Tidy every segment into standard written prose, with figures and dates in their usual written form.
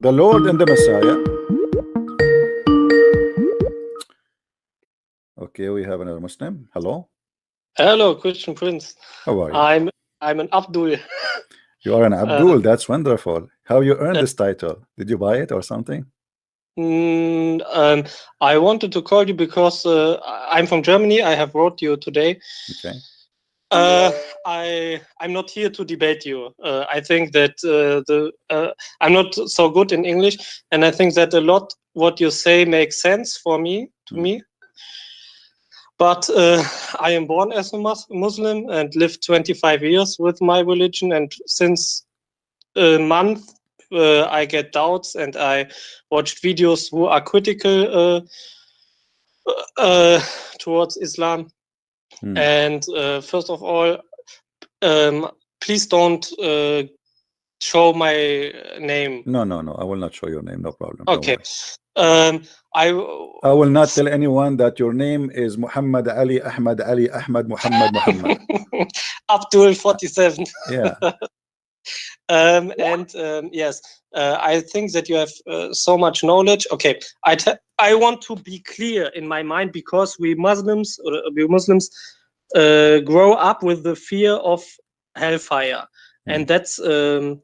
The Lord and the Messiah. Okay, we have another Muslim. Hello. Hello, Christian Prince. How are you? I'm an Abdul. You are an Abdul. That's wonderful. How you earned this title? Did you buy it or something? I wanted to call you because I'm from Germany. I have wrote you today. Okay. I'm not here to debate you. I think that I'm not so good in English, and I think that a lot what you say makes sense for me to me. But I am born as a Muslim and lived 25 years with my religion, and since a month I get doubts and I watched videos who are critical towards Islam. And first of all, please don't show my name. No, I will not show your name. No problem. Okay. I will not tell anyone that your name is Muhammad Ali Ahmad Muhammad Abdul 47. Yeah. Yes, I think that you have so much knowledge. Okay, I want to be clear in my mind, because we Muslims grow up with the fear of hellfire, and that's the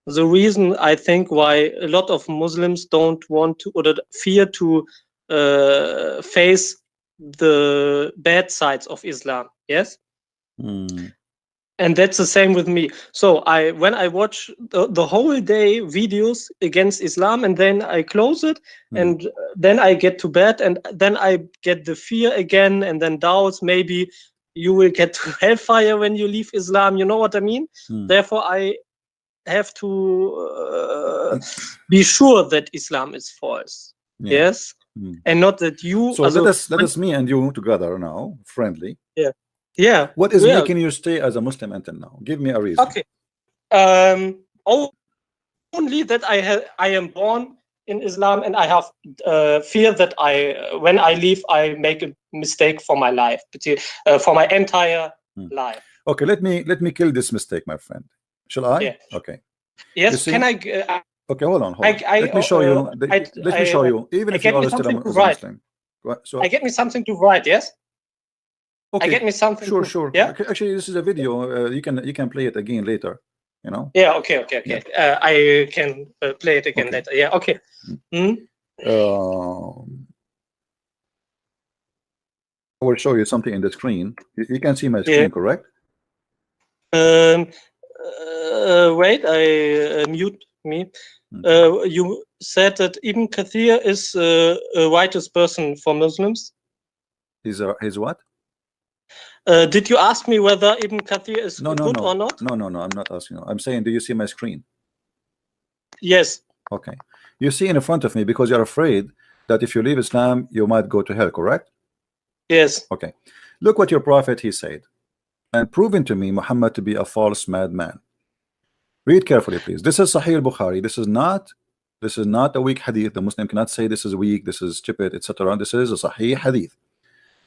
reason I think why a lot of Muslims don't want to, or fear to face the bad sides of Islam. Yes. And that's the same with me. So when I watch the whole day videos against Islam, and then I close it, and then I get to bed, and then I get the fear again, and then doubts, maybe you will get to hellfire when you leave Islam. You know what I mean? Therefore, I have to be sure that Islam is false. Yes. And not that you. So let us me and you together now, friendly. Yeah. Yeah. What is making you stay as a Muslim until now? Give me a reason. Okay. Only that I am born in Islam, and I have fear that when I leave, I make a mistake for my life, for my entire life. Okay. Let me kill this mistake, my friend. Shall I? Yeah. Okay. Yes. Can I? Okay. Hold on. Let me show you. Let me show you. Even if you are still a Muslim. So I get me something to write. Yes. Okay. I get me something. Sure. Yeah. Okay, actually, this is a video. You can play it again later. You know. Yeah. Okay. Yeah. I can play it again later. Yeah. Okay. I will show you something in the screen. You can see my screen, correct? Wait. I mute me. You said that Ibn Kathir is a righteous person for Muslims. He's what? Did you ask me whether Ibn Kathir is good or not? No, I'm not asking you. I'm saying, do you see my screen? Yes. Okay. You see in front of me, because you're afraid that if you leave Islam, you might go to hell, correct? Yes. Okay. Look what your prophet, he said, and proven to me Muhammad to be a false madman. Read carefully, please. This is Sahih al-Bukhari. This is not a weak hadith. The Muslim cannot say this is weak, this is stupid, etc. This is a Sahih hadith.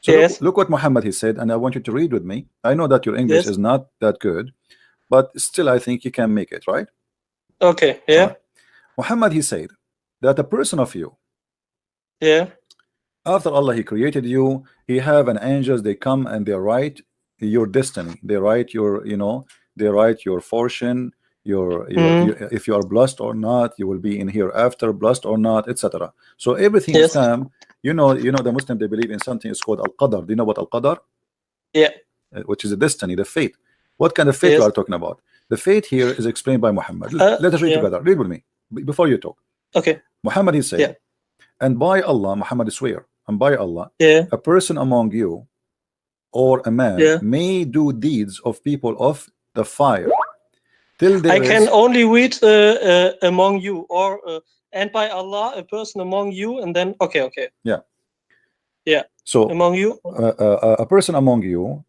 So yes. look what Muhammad he said, and I want you to read with me. I know that your English is not that good, but still I think you can make it, right? Okay. Yeah. Right. Muhammad he said that a person of you, after Allah he created you, he have an angels, they come and they write your destiny, they write your, they write your fortune, your if you are blessed or not, you will be in hereafter, blessed or not, etc. So everything is Islam. You know the Muslim, they believe in something is called al-qadar. Do you know what al-qadar? Yeah. Which is the destiny, the fate. What kind of fate we are talking about? The fate here is explained by Muhammad. Let us read together. Read with me before you talk. Okay. Muhammad he said, and by Allah, Muhammad swear, and by Allah, a person among you or a man may do deeds of people of the fire. Till there I can only read among you, or and by Allah, a person among you, and then yeah. So among you, a person among you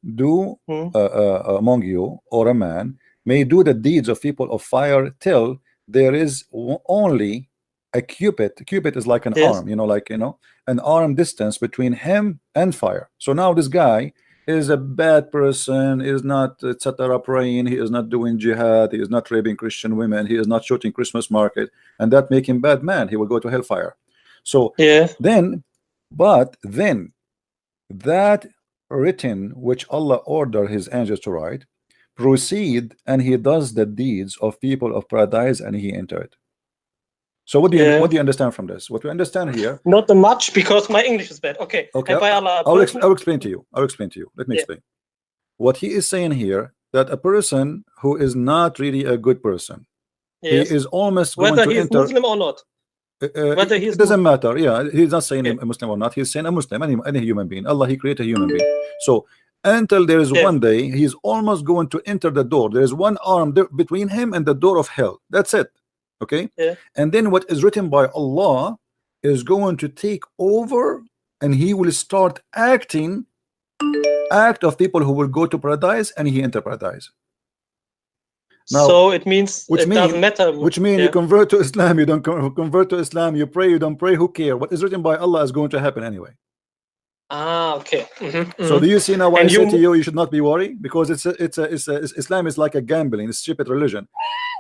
among you or a man may do the deeds of people of fire till there is only a cubit. Cubit is like an arm, an arm distance between him and fire. So now this guy is a bad person, is not etc. praying, he is not doing jihad, he is not raping Christian women, he is not shooting Christmas market, and that make him bad man, he will go to hellfire. So then, but then that written which Allah ordered his angels to write, proceed, and he does the deeds of people of paradise, and he enter it. So what do you understand from this? What we understand here? Not much, because my English is bad. Okay. Okay. I'll explain to you. Let me explain. What he is saying here, that a person who is not really a good person, he is almost going whether to he's enter. Muslim or not. Whether It doesn't matter. Yeah, he's not saying a Muslim or not. He's saying a Muslim, any human being. Allah, he created a human being. So until there is one day, he's almost going to enter the door. There is one arm between him and the door of hell. That's it. Okay. And then what is written by Allah is going to take over, and he will start acting of people who will go to paradise, and he enter paradise. Now, so it means doesn't matter. Which means you convert to Islam, you don't convert to Islam, you pray, you don't pray, who cares? What is written by Allah is going to happen anyway. Okay. So do you see now why I say to you, you should not be worried? Because Islam is like a gambling, it's a stupid religion.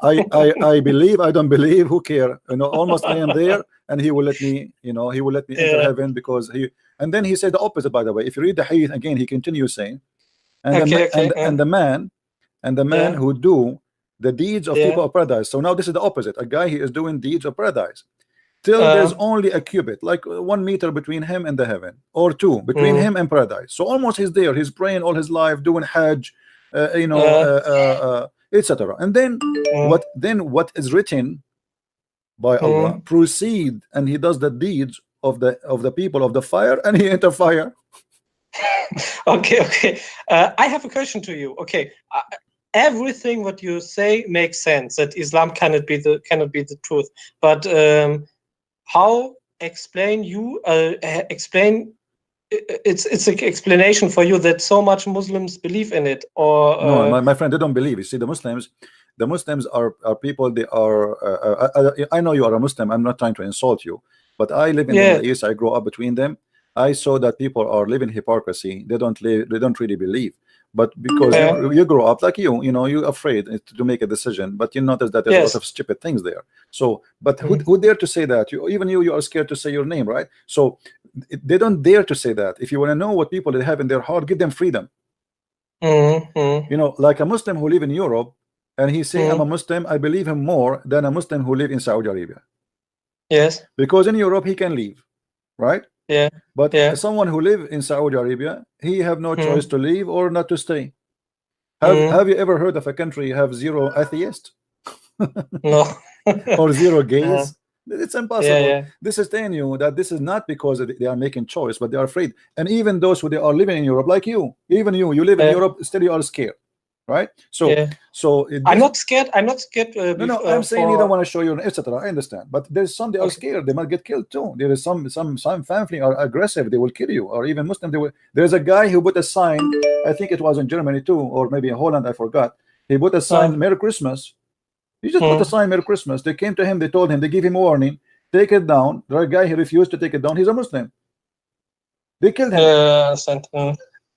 I believe, I don't believe, who care? You know, almost I am there, and he will let me, you know, he will let me enter heaven, because he. And then he said the opposite, by the way. If you read the hadith again, he continues saying, and the man who do the deeds of people of paradise. So now this is the opposite. A guy, he is doing deeds of paradise till there's only a cubit, like 1 meter between him and the heaven, or 2 between him and paradise. So almost he's there. He's praying all his life, doing Hajj, you know, etc. And then what is written by Allah, proceed, and he does the deeds of the people of the fire, and he enter fire. Okay. I have a question to you. Okay. Everything what you say makes sense, that Islam cannot be the truth, but how explain it's an explanation for you that so much Muslims believe in it? Or no, my friend, they don't believe. You see, the Muslims are people. They are I know you are a Muslim, I'm not trying to insult you, but I live in the Middle East. I grew up between them. I saw that people are living hypocrisy. They don't really believe. But because you grow up like you know, you're afraid to make a decision, but you notice that there's a lot of stupid things there. So, but who dare to say that? Even you are scared to say your name, right? So they don't dare to say that. If you want to know what people they have in their heart, give them freedom. You know, like a Muslim who live in Europe, and he say, I'm a Muslim, I believe him more than a Muslim who live in Saudi Arabia. Yes. Because in Europe he can leave, right? But someone who live in Saudi Arabia, he have no choice to leave or not to stay. Have you ever heard of a country have 0 atheists? No. Or 0 gays? It's impossible. This is telling you that this is not because they are making choice, but they are afraid. And even those who they are living in Europe, like you, even you live in Europe, still you are scared, right? So I'm not scared. I'm not scared. No, I'm saying you don't want to show your etc. I understand, but there's some they are scared. They might get killed too. There is some family are aggressive. They will kill you, or even Muslim. There's a guy who put a sign. I think it was in Germany too, or maybe in Holland. I forgot. He put a sign, Merry Christmas. He just put a sign, Merry Christmas. They came to him. They told him. They gave him a warning. Take it down. The guy, he refused to take it down. He's a Muslim. They killed him.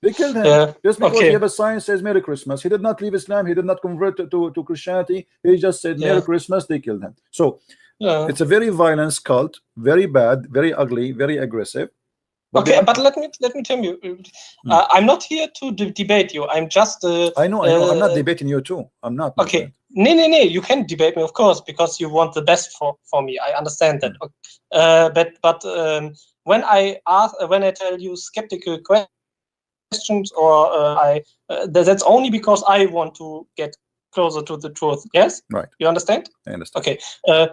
They killed him just because he have a sign says Merry Christmas. He did not leave Islam. He did not convert to Christianity. He just said Merry Christmas. They killed him. So it's a very violent cult, very bad, very ugly, very aggressive. But but let me tell you, I'm not here to debate you. I'm just. I know. I'm not debating you too. I'm not. Okay. No. You can debate me, of course, because you want the best for me. I understand that. But when I tell you skeptical questions, or that's only because I want to get closer to the truth. Yes. Right. You understand? I understand. Okay.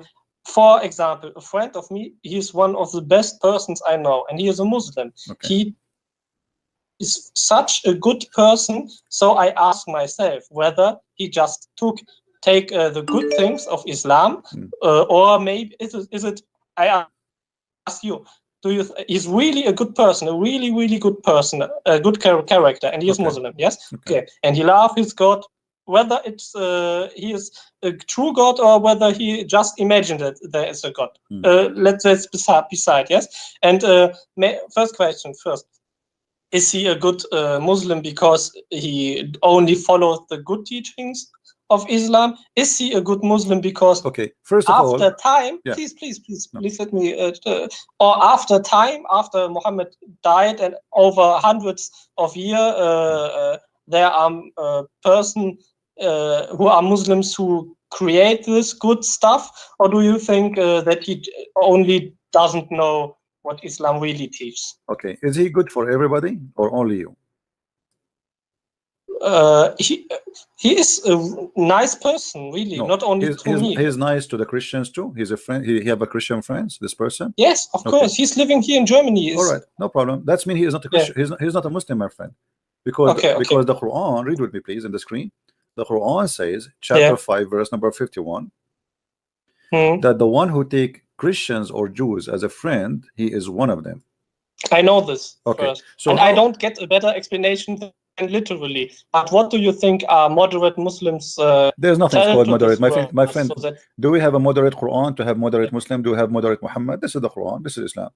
For example, a friend of me, he is one of the best persons I know, and he is a Muslim. Okay. He is such a good person, so I ask myself whether he just take the good things of Islam, or maybe is it? I ask you. He's really a good person, a really good person, a good character, and he is Muslim. Yes. Okay. And he loves his God. Whether it's he is a true God, or whether he just imagined that there is a God. Let's beside. Yes. And first question first. is he a good Muslim because he only follows the good teachings of Islam? Is he a good Muslim because Okay, first of all, after time, yeah. please let me, or after time, after Muhammad died and over hundreds of years, there are persons who are Muslims who create this good stuff, or do you think that he only doesn't know what Islam really teaches? Okay, is he good for everybody or only you? He is a nice person, really, No, not only to me. he's nice to the Christians too. He's a friend. He have a Christian friends. This person. Yes, of course. He's living here in Germany. All right, no problem. That's mean he is not a Christian. He's not a Muslim, my friend, because because the Quran. Read with me, please, in the screen. The Quran says, chapter 5, verse number 51, that the one who take Christians or Jews as a friend, he is one of them. I know this. Okay, first. so and I don't get a better explanation than literally. But what do you think are moderate Muslims? There's nothing called moderate, my friend. So do we have a moderate Quran to have moderate Muslim? Do we have moderate Muhammad? This is the Quran. This is Islam.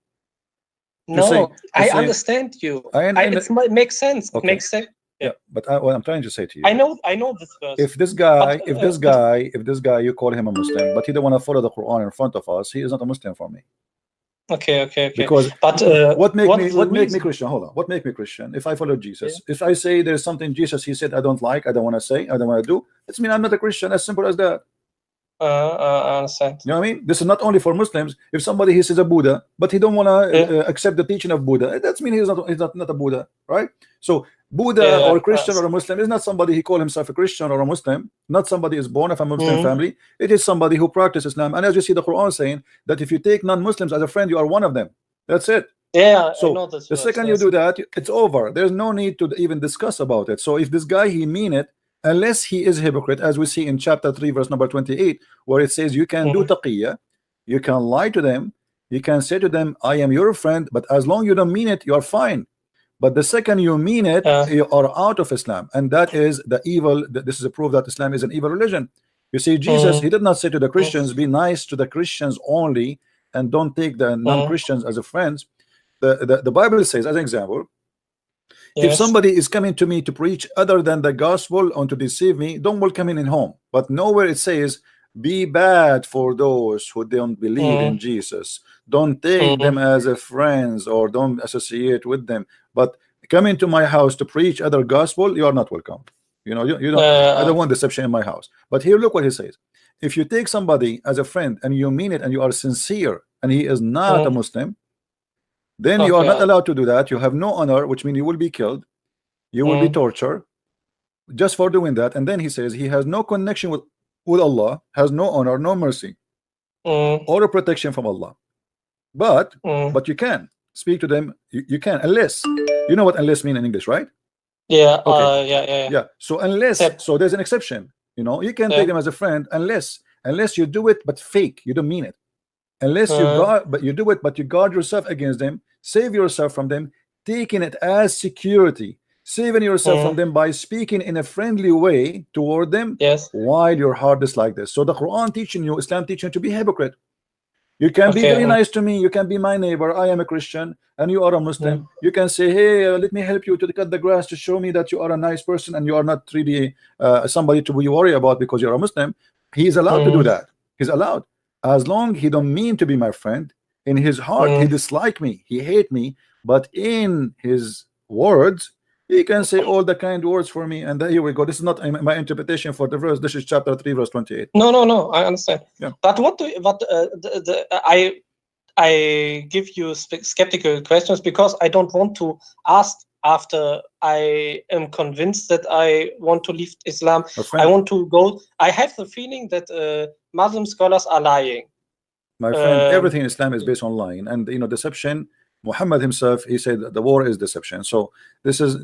No, I understand you. It makes sense. It makes sense. Yeah, but what I'm trying to say to you, I know this verse. If this guy, if this guy, you call him a Muslim, but he don't want to follow the Quran in front of us, he is not a Muslim for me. Okay. Because but what make me Christian? Hold on. What make me Christian? If I follow Jesus, if I say there's something Jesus he said I don't like, I don't want to say, I don't want to do, it's mean I'm not a Christian. As simple as that. I understand. You know what I mean? This is not only for Muslims. If somebody he says a Buddha, but he don't want to accept the teaching of Buddha, that's mean he's not a Buddha, right? So Buddha or Christian or a Muslim is not somebody he call himself a Christian or a Muslim. Not somebody is born of a Muslim family. It is somebody who practices Islam. And as you see the Quran saying that if you take non-Muslims as a friend, you are one of them. That's it. Yeah. So I know this the second you do that, it's over. There's no need to even discuss about it. So if this guy he mean it, unless he is hypocrite, as we see in chapter 3 verse number 28, where it says you can do taqiyya, you can lie to them, you can say to them I am your friend, but as long you don't mean it, you are fine. But the second you mean it, you are out of Islam, and that is the evil. This is a proof that Islam is an evil religion. You see, Jesus he did not say to the Christians be nice to the Christians only and don't take the non-Christians as a friends. The Bible says, as an example, if somebody is coming to me to preach other than the gospel or to deceive me, don't welcome him in home. But nowhere it says be bad for those who don't believe in Jesus. Don't take them as a friends or don't associate with them. But come into my house to preach other gospel, you are not welcome. You know, you don't. I don't want deception in my house. But here, look what he says. If you take somebody as a friend and you mean it and you are sincere and he is not a Muslim, then you are not allowed to do that. You have no honor, which means you will be killed. You will be tortured just for doing that. And then he says he has no connection with Allah, has no honor, no mercy, or a protection from Allah. But you can speak to them. You can, unless you know what unless mean in English, right? Yeah. Okay. Yeah. So unless, so there's an exception. You know, you can take them as a friend unless you do it but fake. You don't mean it. Unless you do it, but you guard yourself against them, save yourself from them, taking it as security, saving yourself from them by speaking in a friendly way toward them, while your heart is like this. So the Quran teaching you, Islam teaching you to be hypocrite. You can be very nice to me. You can be my neighbor. I am a Christian and you are a Muslim. You can say, hey, let me help you to cut the grass to show me that you are a nice person and you are not really somebody to be worried about because you're a Muslim. He's allowed to do that. He's allowed. As long he don't mean to be my friend, in his heart he dislike me, he hate me, but in his words he can say all the kind words for me. And here we go. This is not my interpretation for the verse. This is chapter 3 verse 28. No, I understand. Yeah. But I give you skeptical questions because I don't want to ask after I am convinced that I want to leave Islam. I want to go. I have the feeling that Muslim scholars are lying. My friend, everything in Islam is based on lying, and you know, deception. Muhammad himself, he said the war is deception. So this is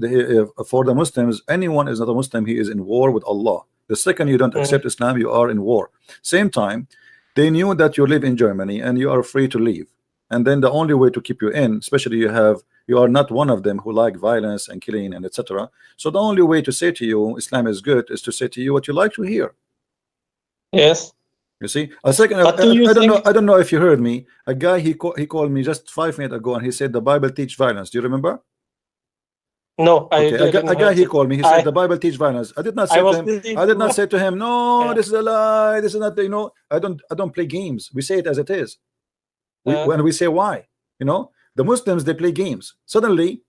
for the Muslims. Anyone is not a Muslim, he is in war with Allah. The second you don't accept Islam, you are in war. Same time, they knew that you live in Germany and you are free to leave. And then the only way to keep you in, especially you are not one of them who like violence and killing and etc. So the only way to say to you Islam is good is to say to you what you like to hear. Yes. You see, a second. I don't know if you heard me. A guy he called me just 5 minutes ago and he said the Bible teach violence. Do you remember? No, I Okay, didn't a guy heard he it. called me. He said the Bible teach violence. I did not say I to was him. busy I did not to. say to him, no, Yeah. this is a lie. This is not. You know, I don't play games. We say it as it is. When we say why, you know, the Muslims they play games. Suddenly,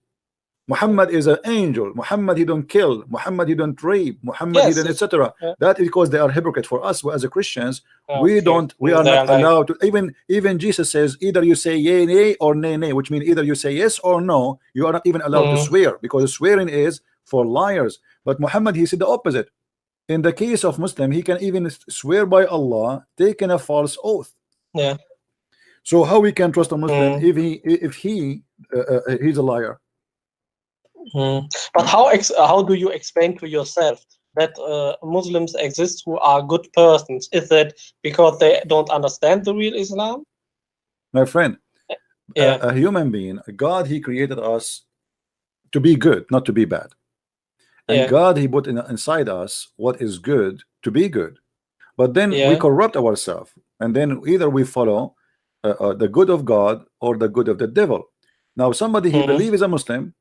Muhammad is an angel. Muhammad he don't kill. Muhammad he don't rape. Muhammad he Yes, don't yes. etc. That is because they are hypocrite. For us as a Christians, we Okay. don't. We are They not are right. allowed to. Even Jesus says either you say yea, nay, or nay, nay, which means either you say yes or no. You are not even allowed to swear, because swearing is for liars. But Muhammad he said the opposite. In the case of Muslim, he can even swear by Allah, taking a false oath. Yeah. So how we can trust a Muslim if he's a liar? But how do you explain to yourself that Muslims exist who are good persons? Is that because they don't understand the real Islam? My friend, Yeah. a human being, God, he created us to be good, not to be bad. And Yeah. God, he put inside us what is good to be good. But then we Yeah. corrupt ourselves, and then either we follow the good of God or the good of the devil. Now somebody he believes is a Muslim,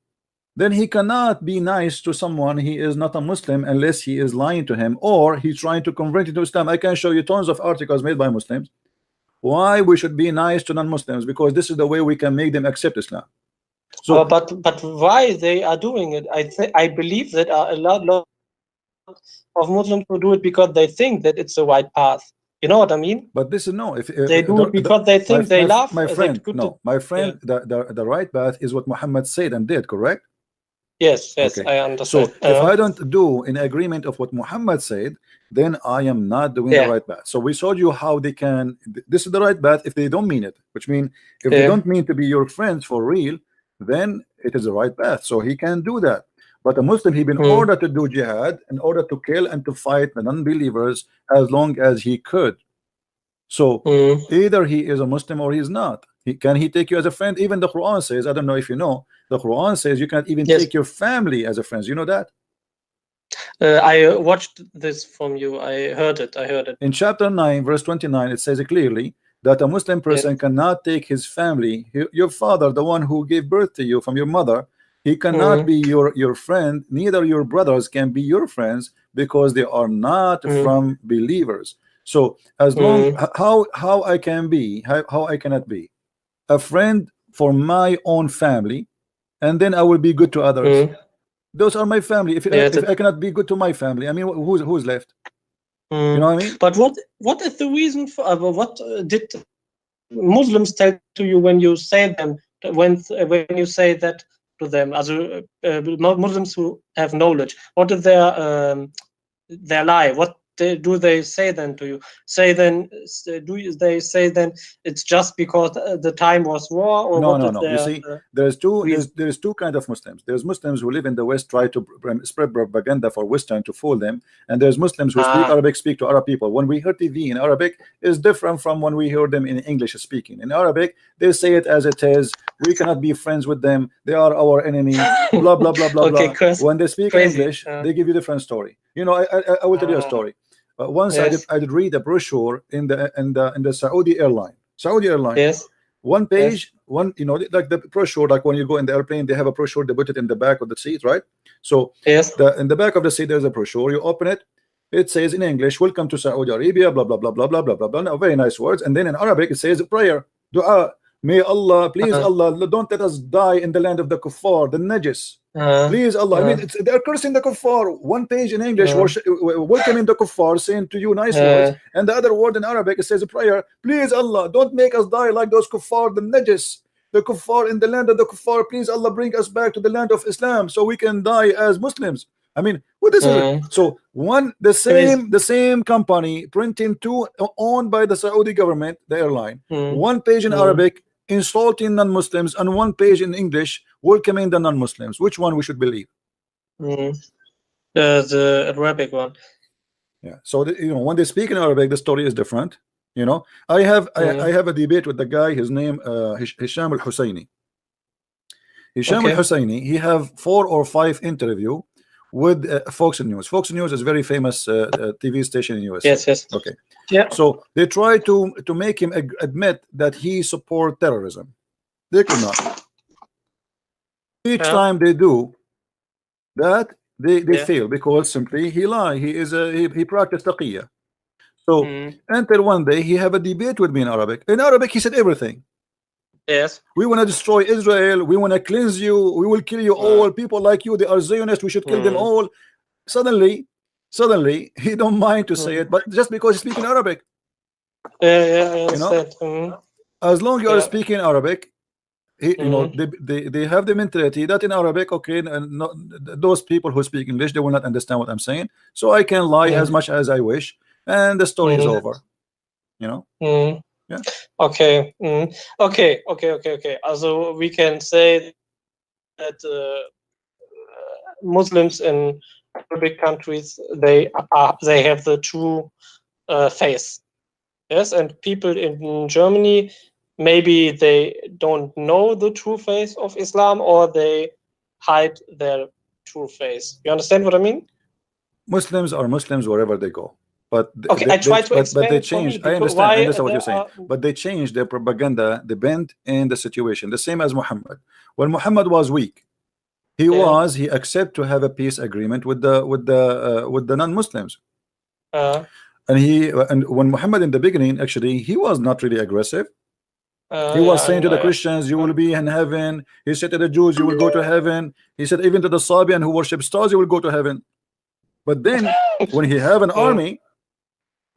then he cannot be nice to someone he is not a Muslim unless he is lying to him or he's trying to convert it to Islam. I can show you tons of articles made by Muslims why we should be nice to non-Muslims, because this is the way we can make them accept Islam. So but why they are doing it? I believe that a lot of Muslims who do it because they think that it's the right path. You know what I mean? but this is no, if They do it because they think they love. my friend, They no, my friend, the right path is what Muhammad said and did, correct? Yes, Okay. I understand. So if I don't do in agreement of what Muhammad said, then I am not doing the right path. So we showed you how they can. This is the right path if they don't mean it, which means if they don't mean to be your friends for real, then it is the right path. So he can do that. But a Muslim, he been ordered to do jihad in order to kill and to fight the non-believers as long as he could. So either he is a Muslim or he's not. Can he take you as a friend? Even the Quran says, I don't know if you know, the Quran says you cannot even take your family as a friend. You know that? I watched this from you. I heard it. In chapter 9, verse 29, it says clearly that a Muslim person cannot take his family, your father, the one who gave birth to you from your mother, he cannot be your friend. Neither your brothers can be your friends because they are not from believers. So as long how I can be, how I cannot be a friend for my own family, and then I will be good to others. Those are my family. If I cannot be good to my family, I mean, who's left? You know what I mean? But what is the reason for what did Muslims tell to you when you say them when you say that to them as Muslims who have knowledge? What is their lie? What do they say then to you? They say then it's just because the time was war, or no. You see, there's two kind of Muslims. There's Muslims who live in the West, try to spread propaganda for Western to fool them, and there's Muslims who speak Arabic, speak to Arab people. When we hear TV in Arabic, is different from when we hear them in English speaking. In Arabic, they say it as it is. We cannot be friends with them. They are our enemy. Blah blah blah blah blah. When they speak English, they give you a different story. You know, I will tell you a story. Once I did read a brochure in the Saudi airline. One page, you know, like the brochure, like when you go in the airplane, they have a brochure, they put it in the back of the seat, right? So in the back of the seat, there's a brochure. You open it, it says in English, "Welcome to Saudi Arabia," blah blah blah blah blah blah blah blah. Very nice words. And then in Arabic, it says prayer, dua. May Allah, please Allah, don't let us die in the land of the kuffar, the najis. Please Allah. I mean, they're cursing the kuffar. One page in English, welcoming the kuffar, saying to you nice words, and the other word in Arabic, it says a prayer. Please Allah, don't make us die like those kuffar, the najis, the kuffar in the land of the kuffar. Please Allah, bring us back to the land of Islam so we can die as Muslims. I mean, what is it? So the same company printing two, owned by the Saudi government, the airline. One page in Arabic insulting non-Muslims, and one page in English welcoming the non-Muslims. Which one we should believe? The Arabic one. Yeah. So you know, when they speak in Arabic, the story is different. You know, I have a debate with the guy. His name Hisham al-Husseini. Hisham al-Husseini. He have 4 or 5 interview with Fox News. Fox News is very famous TV station in US. Yes. Okay. Yeah. So they try to make him admit that he support terrorism. They could not. Each time they do, that they Yeah. fail because simply he lie. He is he practiced taqiyya. So Mm. until one day he have a debate with me in Arabic. In Arabic he said everything. Yes. We want to destroy Israel. We want to cleanse you. We will kill you Mm. all. People like you, they are Zionists. We should kill them Mm. all. Suddenly he don't mind to say Mm. it, but just because he's speaking Arabic, Yeah, yeah, I you know, understand. Mm. as long you are Yeah. speaking Arabic, you know, Mm. they have the mentality that in Arabic, okay, and not, those people who speak English, they will not understand what I'm saying, so I can lie as Mm. much as I wish, and the story is Mm. over, you know. Mm. Yeah. Okay. Mm. Okay. Also, we can say that Muslims in Arabic countries, they have the true face. Yes, and people in Germany, maybe they don't know the true face of Islam, or they hide their true face. You understand what I mean? Muslims are Muslims wherever they go, but Okay, I try to but explain they it for me, change. I because understand. I why understand what you're there saying, are. but they change their propaganda, the bent in the situation. The same as Muhammad. When Muhammad was weak, Yeah. he accept to have a peace agreement with the non-Muslims, Uh, and when Muhammad in the beginning, actually he was not really aggressive. He was yeah, saying to the I, Christians, you will be in heaven. He said to the Jews, you will go to heaven. He said even to the Sabian who worship stars, you will go to heaven. But then when he have an mm, army,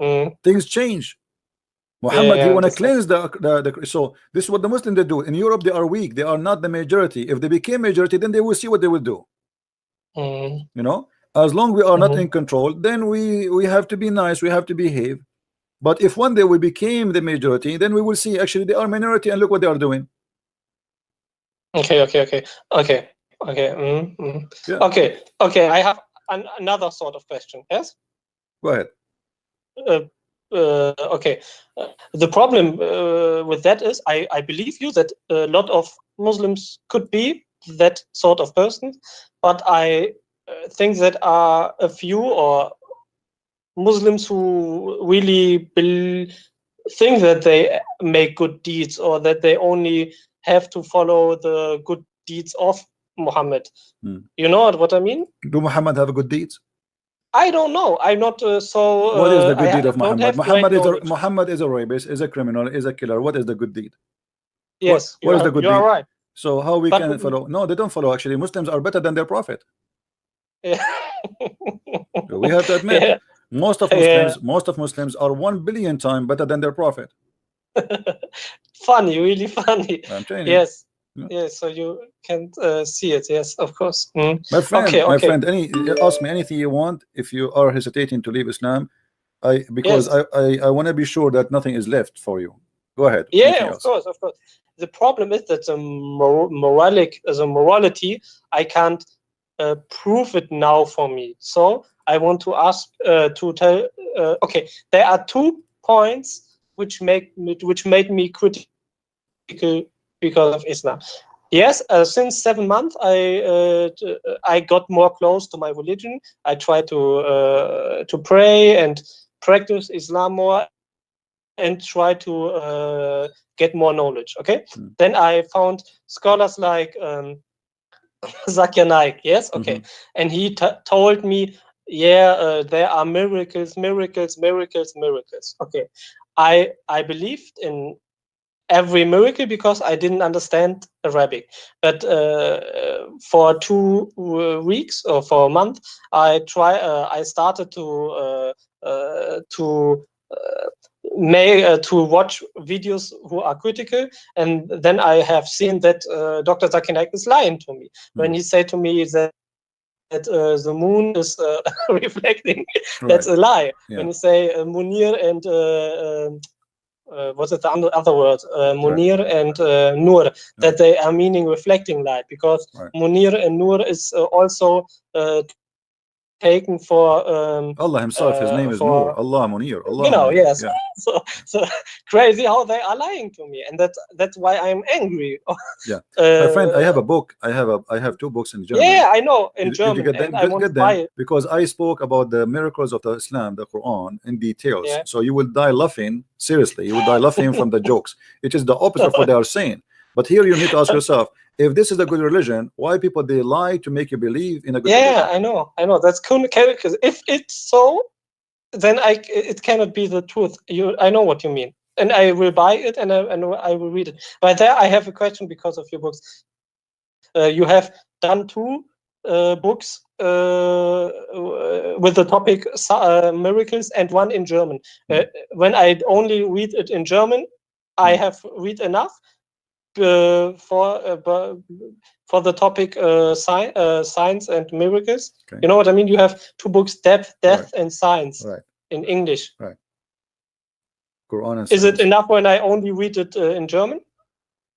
mm, things change. yeah, Muhammad, yeah, he I want to understand. cleanse the so this is what the Muslims they do. In Europe they are weak, they are not the majority. If they became majority, then they will see what they will do, Mm, you know. As long we are not mm, in control, then we have to be nice, we have to behave. But if one day we became the majority, then we will see actually they are minority and look what they are doing. okay. Yeah, Okay. I have another sort of question. Yes. go ahead. Uh, okay. The problem with that is, I believe you that a lot of Muslims could be that sort of person, but I think that are a few or Muslims who really think that they make good deeds, or that they only have to follow the good deeds of Muhammad. You know what I mean? Do Muhammad have good deeds? I don't know. I'm not What is the good deed I of don't Muhammad? have great knowledge. Muhammad is a rapist, is a criminal, is a killer. What is the good deed? Yes, What is the good you are deed? right. So how we But can follow? No, they don't follow. Actually, Muslims are better than their prophet. yeah. We have to admit, Yeah. most of Muslims are 1 billion times better than their prophet. Funny, really funny. I'm telling you. Yes. Yes, so you can see it. Yes, of course. My Okay. friend, ask me anything you want. If you are hesitating to leave Islam, because Yes. I want to be sure that nothing is left for you. Go ahead. Yeah, Anything of else? course. The problem is that the morality, I can't prove it now for me. So I want to ask to tell. Okay, there are 2 points which made me critical because of Islam. Yes, since 7 months, I got more close to my religion. I try to pray and practice Islam more, and try to get more knowledge. Okay, then I found scholars like Zakir Naik. Yes, okay, and he told me, yeah, there are miracles. Okay, I believed in every miracle because I didn't understand Arabic. But for 2 weeks or for a month, I started to watch videos who are critical, and then I have seen that Dr. Zakir Naik is lying to me when he said to me that the moon is reflecting. That's a lie. Yeah. When you say Munir and what's it, the other word, Munir and Nur, that they are meaning reflecting light, because Munir and Nur is also taken for Allah himself, his name is Nur. Allah Munir. Allah Munir. Yes. Yeah. So crazy how they are lying to me, and that's why I'm angry. Yeah, my friend, I have a book. I have 2 books in German. Yeah, I know, in Did you German, get them? and I want to buy it because I spoke about the miracles of the Islam, the Quran, in details. Yeah. So you will die laughing. Seriously, you will die laughing from the jokes. It is the opposite of what they are saying. But here you need to ask yourself: If this is a good religion, why people they lie to make you believe in a good religion? I know. That's cool. Because if it's so, then it cannot be the truth. I know what you mean, and I will buy it, and I will read it. But there, I have a question because of your books. You have done 2 books with the topic miracles, and 1 in German. When I only read it in German, I have read enough for the topic science and miracles. Okay. You know what I mean? You have 2 books, death, Right. and science, Right. in English. Right. Quran and Is it science. enough when I only read it in German?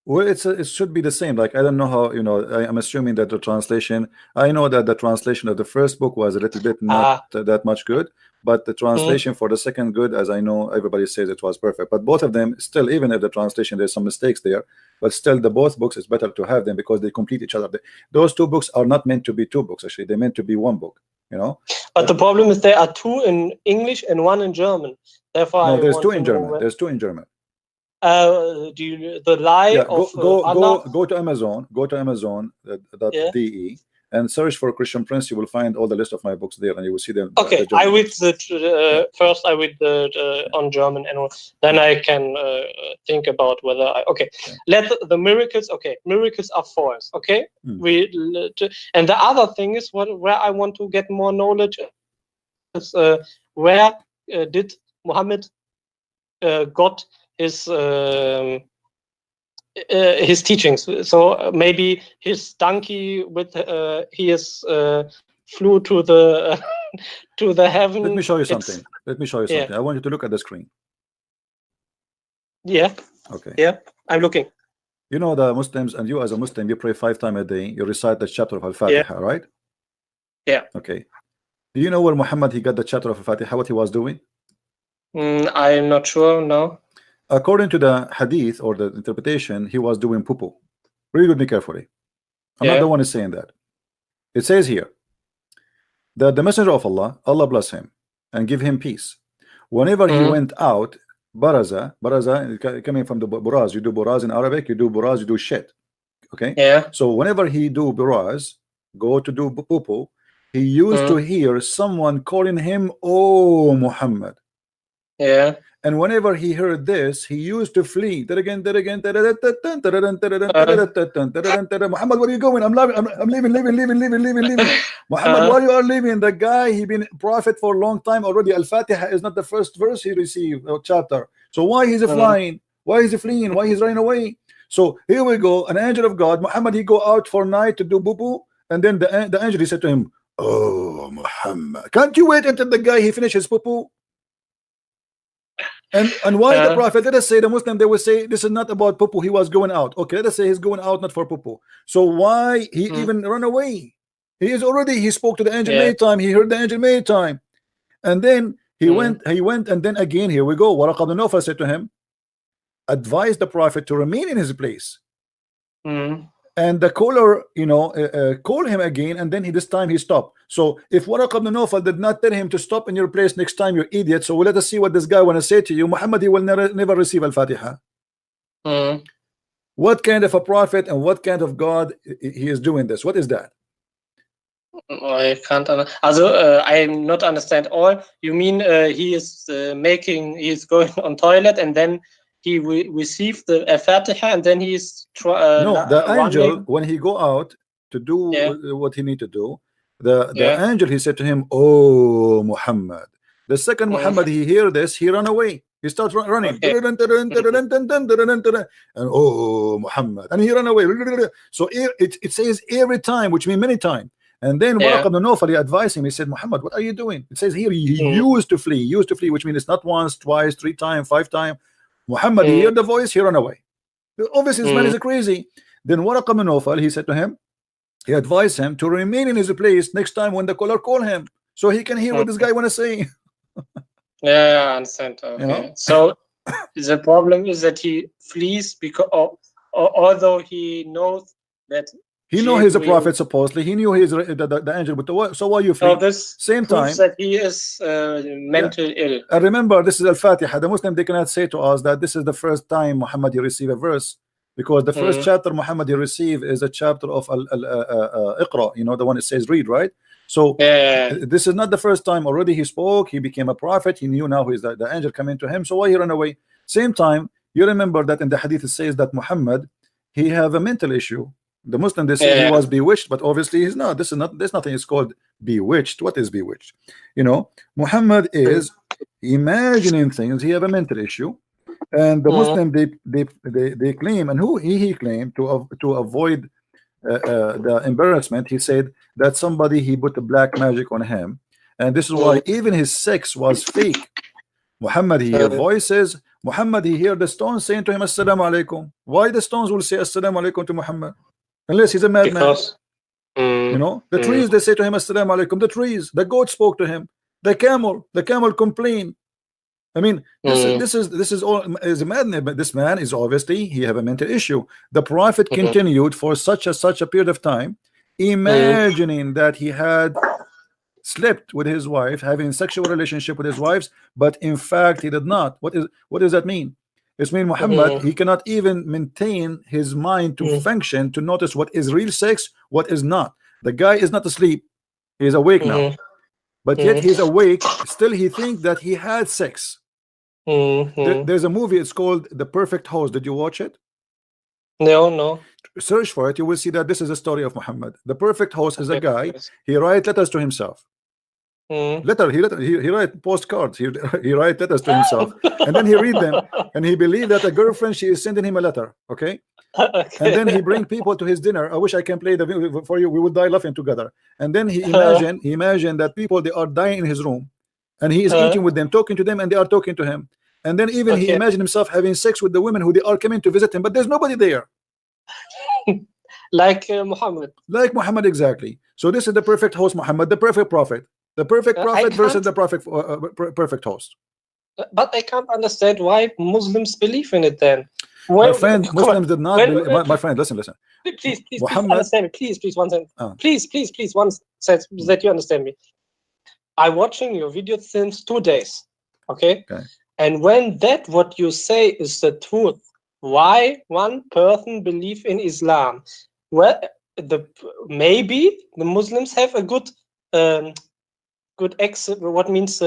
Well, it should be the same. Like, I don't know how, I'm assuming that the translation, I know that the translation of the first book was a little bit not that much good, but the translation for the second good, as I know, everybody says it was perfect. But both of them still, even if the translation, there's some mistakes there, but still the both books is better to have them because they complete each other. Those 2 books are not meant to be 2 books, actually. They're meant to be 1 book, But the problem is there are 2 in English and 1 in German. Therefore, no, there's 2 in German. There's 2 in German. The lie of Allah. Go to Amazon. Go to Amazon.de and search for Christian Prince. You will find all the list of my books there, and you will see them. Okay, I read first. I read on German, and then I can think about whether let the miracles. Okay, miracles are false. Okay, and the other thing is where I want to get more knowledge is where did Muhammad got his teachings. So maybe his donkey with he is flew to the to the heaven. Let me show you something. I want you to look at the screen. Yeah. Okay. Yeah, I'm looking. You know, the Muslims, and you as a Muslim, you pray 5 times a day. You recite the chapter of Al-Fatiha, right? Yeah. Okay. Do you know where Muhammad he got the chapter of Al-Fatiha? What he was doing? I'm not sure now. According to the hadith or the interpretation, he was doing poo-poo. Read with me carefully. I'm not the one who's saying that. It says here that the messenger of Allah, Allah bless him and give him peace, whenever he went out, baraza coming from the buraz, you do buraz in Arabic, you do buraz, you do shit. Okay. So whenever he do buraz, go to do poo-poo, he used to hear someone calling him, "Oh Muhammad." And whenever he heard this, he used to flee. Muhammad, where are you going? I'm leaving. Muhammad, why you are leaving? The guy, he been prophet for a long time already. Al-Fatiha is not the first verse he received or chapter. So why is he flying? Why is he fleeing? Why he's running away? So here we go. An angel of God, Muhammad, he go out for night to do boo-boo, and then the angel, he said to him, "Oh Muhammad, can't you wait until the guy he finishes poo-poo?" And why the prophet? Let us say the Muslim, they will say this is not about poo-poo, he was going out. Okay, let us say he's going out not for poo-poo. So why he even run away? He spoke to the angel many time, he heard the angel many time, and then he went, and then again, here we go. Waraq ibn Nawfal said to him, advise the prophet to remain in his place. And the caller, call him again, and then this time he stopped. So if Waraq ibn Nawfal did not tell him to stop in your place next time, you're idiot. So let us see what this guy want to say to you. Muhammad, he will never receive Al-Fatiha. What kind of a prophet and what kind of God he is doing this? What is that? I can't. I'm not understand all. You mean he is he's going on toilet, and then he received the Fatiha, and then he's no, the angel, when he go out to do what he need to do, the angel, he said to him, "Oh Muhammad." The second Muhammad he hear this, he run away. He starts running, and "Oh Muhammad," and he run away. So it says every time, which means many times. And then Waraq ibn Nawfal, he advised him. He said, "Muhammad, what are you doing?" It says here he used to flee, which means it's not once, twice, 3 times, 5 times. Muhammad, he heard the voice, he run away. Obviously, this man is crazy. Then Waraq ibn Nawfal, he said to him, he advised him to remain in his place next time when the caller call him, so he can hear what this guy want to say. I understand. Okay. So the problem is that he flees because, although he knows that he know he's a prophet, supposedly he knew he's the angel, but so why you flee? This same time that he is mentally ill. Remember, this is Al-Fatiha. The Muslim, they cannot say to us that this is the first time Muhammad he received a verse. because the first chapter Muhammad he received is a chapter of Iqra, you know, the one that says read, right? So this is not the first time. Already he spoke, he became a prophet, he knew now who is the angel coming to him. So why he ran away? Same time, you remember that in the hadith it says that Muhammad, he have a mental issue. The Muslim, they say he was bewitched, but obviously he's not. This is not, there's nothing is called bewitched. What is bewitched? You know, Muhammad is imagining things. He have a mental issue, and the Muslim they claim, and who he claimed to avoid the embarrassment. He said that somebody he put the black magic on him, and this is why even his sex was fake. Muhammad he hear voices. Muhammad he hear the stones saying to him assalamu alaikum. Why the stones will say assalamu alaikum to Muhammad? Unless he's a madman. You know, the trees, they say to him assalamu alaikum. The trees, the goat spoke to him. The camel complained. I mean, this is all is a madman. But this man is obviously he have a mental issue. The prophet continued for such a period of time, imagining that he had slept with his wife, having sexual relationship with his wives, but in fact he did not. What does that mean? It means Muhammad he cannot even maintain his mind to function, to notice what is real sex, what is not. The guy is not asleep, he is awake now, but yet he's awake still. He thinks that he had sex. There's a movie, it's called The Perfect Host. Did you watch it? No. Search for it, you will see that this is a story of Muhammad. The Perfect Host is a guy, he write letters to himself. He write postcards, he write letters to himself, and then he read them, and he believed that a girlfriend, she is sending him a letter, okay? And then he bring people to his dinner. I wish I can play the video for you, we would die laughing together. And then he imagined that people, they are dying in his room, and he is eating with them, talking to them, and they are talking to him. And then even he imagined himself having sex with the women who they are coming to visit him, but there's nobody there. Like Muhammad. Like Muhammad, exactly. So this is the perfect host, Muhammad, the perfect prophet. The perfect prophet versus the perfect host. But I can't understand why Muslims believe in it then. My friend, Muslims did not believe. My friend, listen. Please understand me. Please, one sentence. Please, one sentence that you understand me. I'm watching your video since 2 days. Okay? And when that what you say is the truth, why one person believe in Islam? Well, maybe the Muslims have a good what means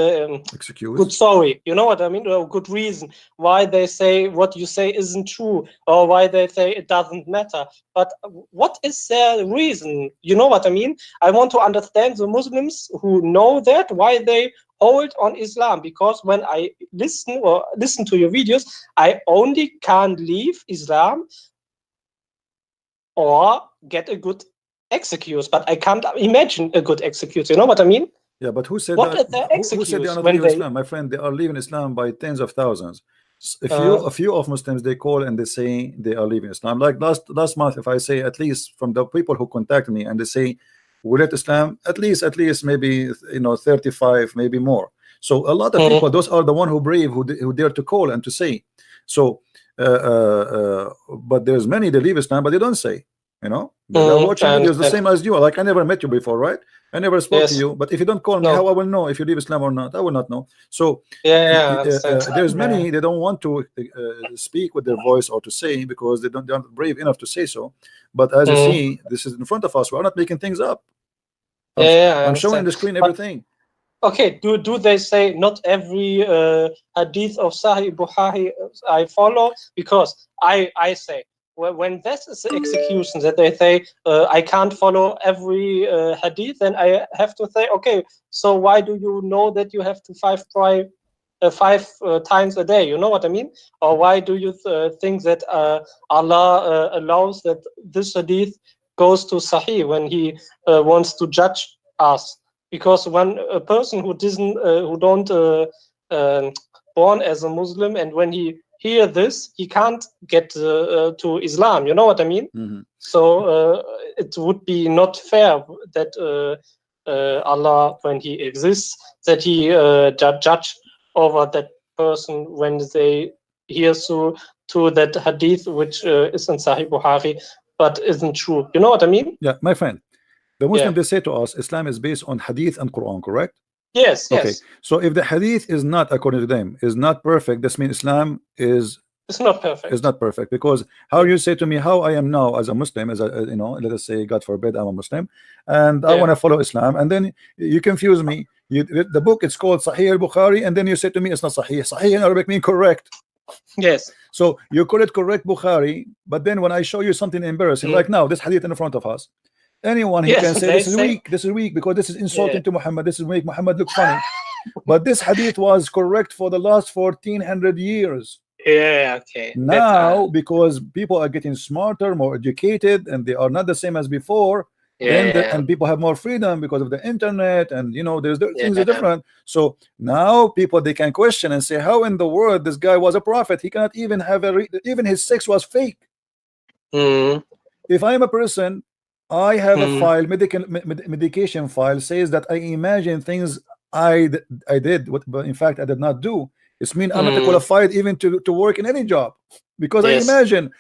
excuse, good story, you know what I mean, or good reason why they say what you say isn't true, or why they say it doesn't matter. But what is their reason? You know what I mean? I want to understand the Muslims who know that, why they hold on Islam, because when I listen to your videos, I only can't leave Islam or get a good excuse, but I can't imagine a good excuse. You know what I mean? Yeah, but who said what that? Who said they are not leaving Islam? My friend, they are leaving Islam by tens of thousands. A few of Muslims, they call and they say they are leaving Islam. Like last month, if I say, at least from the people who contact me and they say we left Islam, at least maybe 35, maybe more. So a lot of people, those are the one who brave, who dare to call and to say. So but there's many they leave Islam, but they don't say. They're watching videos the same as you. Like, I never met you before, right? I never spoke to you, but if you don't call me, how I will know if you leave Islam or not? I will not know. So there's many, they don't want to speak with their voice or to say, because they're not brave enough to say so. But as you see, this is in front of us. We're not making things up. I'm showing the screen everything. Okay, do they say not every hadith of Sahih Bukhari I follow? Because I say, when this is the execution that they say I can't follow every hadith, then I have to say, okay, so why do you know that you have to five times a day? You know what I mean? Or why do you think that Allah allows that this hadith goes to Sahih when He wants to judge us? Because when a person who don't born as a Muslim, and when he hear this, he can't get to Islam. You know what I mean? So it would be not fair that Allah, when He exists, that He judge over that person when they hear to that hadith which is in Sahih Bukhari but isn't true. You know what I mean? Yeah, my friend. The Muslims, they say to us, Islam is based on hadith and Quran, correct? Yes. Okay. So if the hadith is not, according to them, is not perfect, this means Islam is It's not perfect. It's not perfect, because how you say to me how I am now as a Muslim, as a, you know, let us say, God forbid, I'm a Muslim and I want to follow Islam, and then you confuse me. The book, it's called Sahih al-Bukhari, and then you say to me it's not Sahih. Sahih in Arabic mean correct. Yes. So you call it correct Bukhari, but then when I show you something embarrassing, like now this hadith in front of us, anyone he can say this is weak, this is weak because this is insulting to Muhammad, this is make Muhammad look funny. But this hadith was correct for the last 1400 years. Okay. Now, because people are getting smarter, more educated, and they are not the same as before, and people have more freedom because of the internet, and you know, there's things are different. So now people, they can question and say, how in the world this guy was a prophet? He cannot even have even his sex was fake. If I am a person, I have a file, medication file, says that I imagine things I did, but in fact I did not do. It's mean I'm not qualified even to work in any job, because I imagine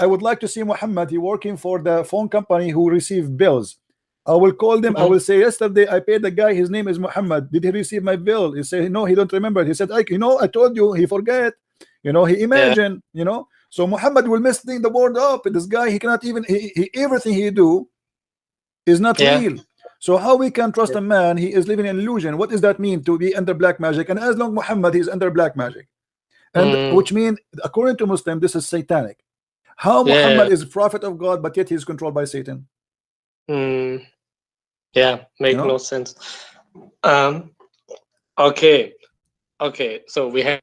I would like to see Muhammad, he working for the phone company who receive bills. I will call them, I will say, yesterday I paid the guy, his name is Muhammad, did he receive my bill? He say no, he don't remember. He said, you know, I told you, he forget, you know, he imagine, you know. So Muhammad will mess the board up. This guy, he cannot even, he everything he do is not real. So how we can trust a man? He is living in illusion. What does that mean, to be under black magic? And as long Muhammad is under black magic, and which mean, according to Muslim, this is satanic. How Muhammad is a prophet of God, but yet he is controlled by Satan? Yeah, make no sense. Okay, so we have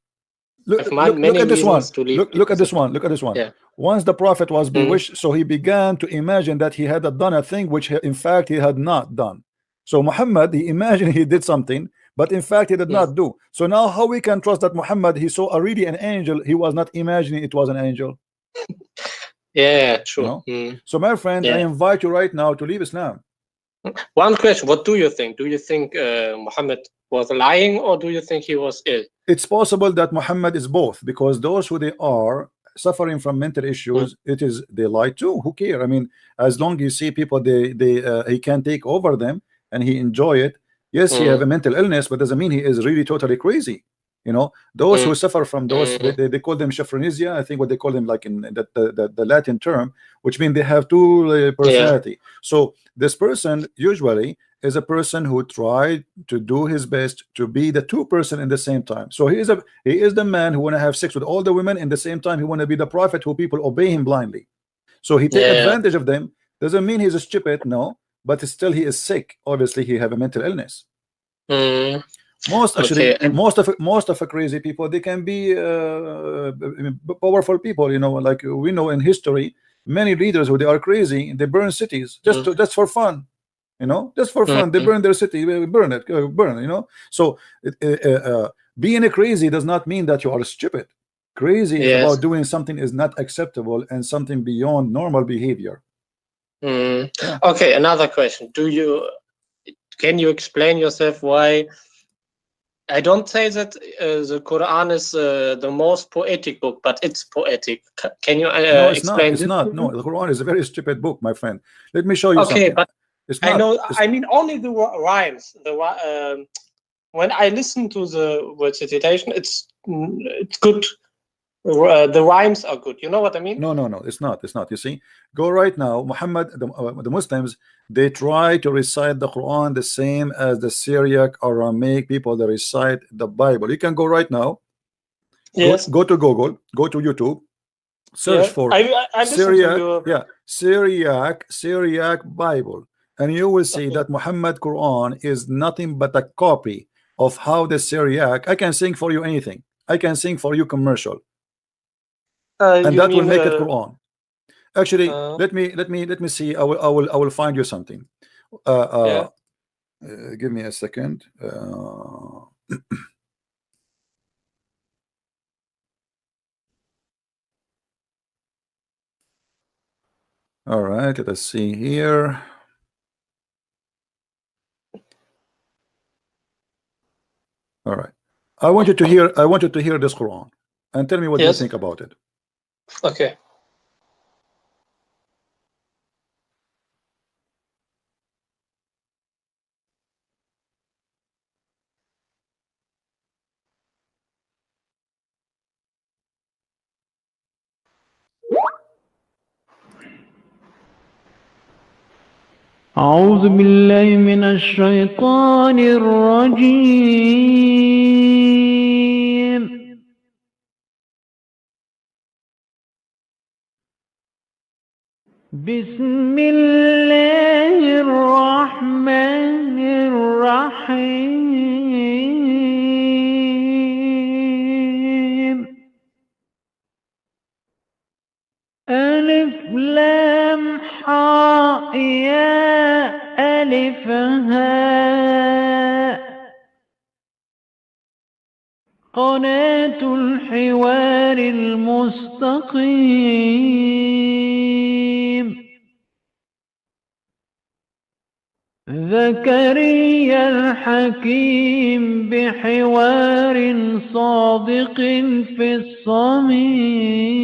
look at this one. Look at this one. Look at this one. Once the prophet was bewitched, so he began to imagine that he had done a thing which in fact he had not done. So Muhammad, he imagined he did something, but in fact he did not do. So now how we can trust that Muhammad, he saw already an angel, he was not imagining it was an angel? True. So my friend, I invite you right now to leave Islam. One question, what do you think? Do you think Muhammad was lying, or do you think he was ill? It's possible that Muhammad is both, because those who they are suffering from mental issues, it is they lie too. Who care? I mean, as long as you see people, he can take over them and he enjoy it. Yes, he have a mental illness, but doesn't mean he is really totally crazy. You know, those who suffer from those, they call them schizophrenia, I think, what they call them, like in the Latin term, which means they have two personality. So this person usually is a person who tried to do his best to be the two person in the same time. So he is the man who want to have sex with all the women, in the same time he want to be the prophet who people obey him blindly. So he take advantage of them. Doesn't mean he's a stupid, no, but still he is sick. Obviously he have a mental illness. Most of crazy people, they can be powerful people, you know, like we know in history many leaders who they are crazy, they burn cities just for fun, you know, just for fun. They burn their city, burn it, burn, you know. So being a crazy does not mean that you are stupid. Crazy is about doing something is not acceptable and something beyond normal behavior. Okay, another question. Can you explain yourself why? I don't say that the Quran is the most poetic book, but it's poetic. Can you explain? It's not. No, the Quran is a very stupid book, my friend. Let me show you something. But it's not, I know. I mean, only the rhymes. When I listen to the word citation, it's good. The rhymes are good. You know what I mean? No, it's not. You see, go right now. Muhammad, the Muslims, they try to recite the Quran the same as the Syriac, Aramaic people that recite the Bible. You can go right now. Yes. Go to Google. Go to YouTube. Search for Syriac Bible, and you will see that Muhammad Quran is nothing but a copy of how the Syriac. I can sing for you anything. I can sing for you commercial. And that will make it Quran. Actually, let me see. I will find you something. Give me a second. All right, let us see here. All right, I want you to hear this Quran and tell me what you think about it. Okay. أعوذ بالله من الشيطان الرجيم. بسم الله الرحمن الرحيم. ألف لام حاء يا ألف هاء قناة الحوار المستقيم. زكريا الحكيم بحوار صادق في الصميم.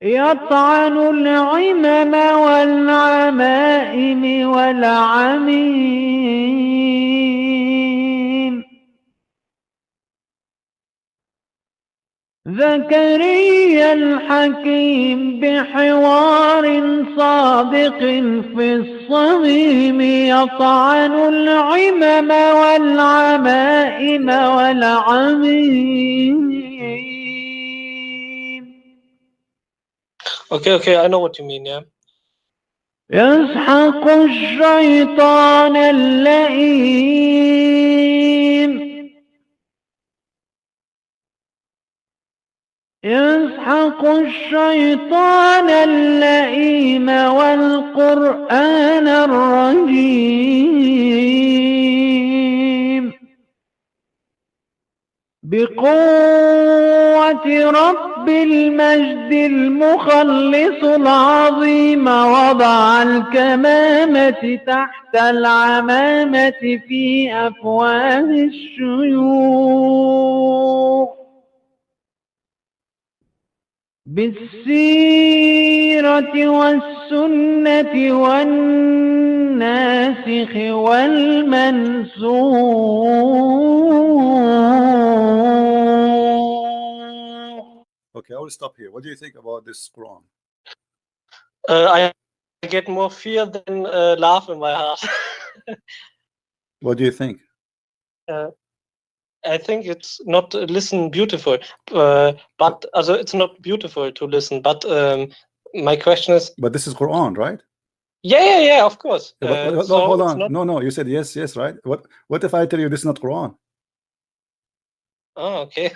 يطعن العمم والعمائم والعميم. زكريا الحكيم بحوار صادق في الصميم. يطعن العمم والعمائم والعميم. Okay, I know what you mean, yeah. يسحق الشيطان اللئيم. يسحق الشيطان اللئيم والقرآن الرجيم. بقوة رب المجد المخلص العظيم وضع الكمامة تحت العمامة في أفواه الشيوخ. بالسيرة والسنة والناسخ والمنسوخ. Okay, I will stop here. What do you think about this Quran? I get more fear than love in my heart. What do you think? I think it's not listen beautiful, but also it's not beautiful to listen. But my question is. But this is Quran, right? Yeah, of course. No, so hold on. not... No, you said yes, right? What if I tell you this is not Quran? Oh, okay.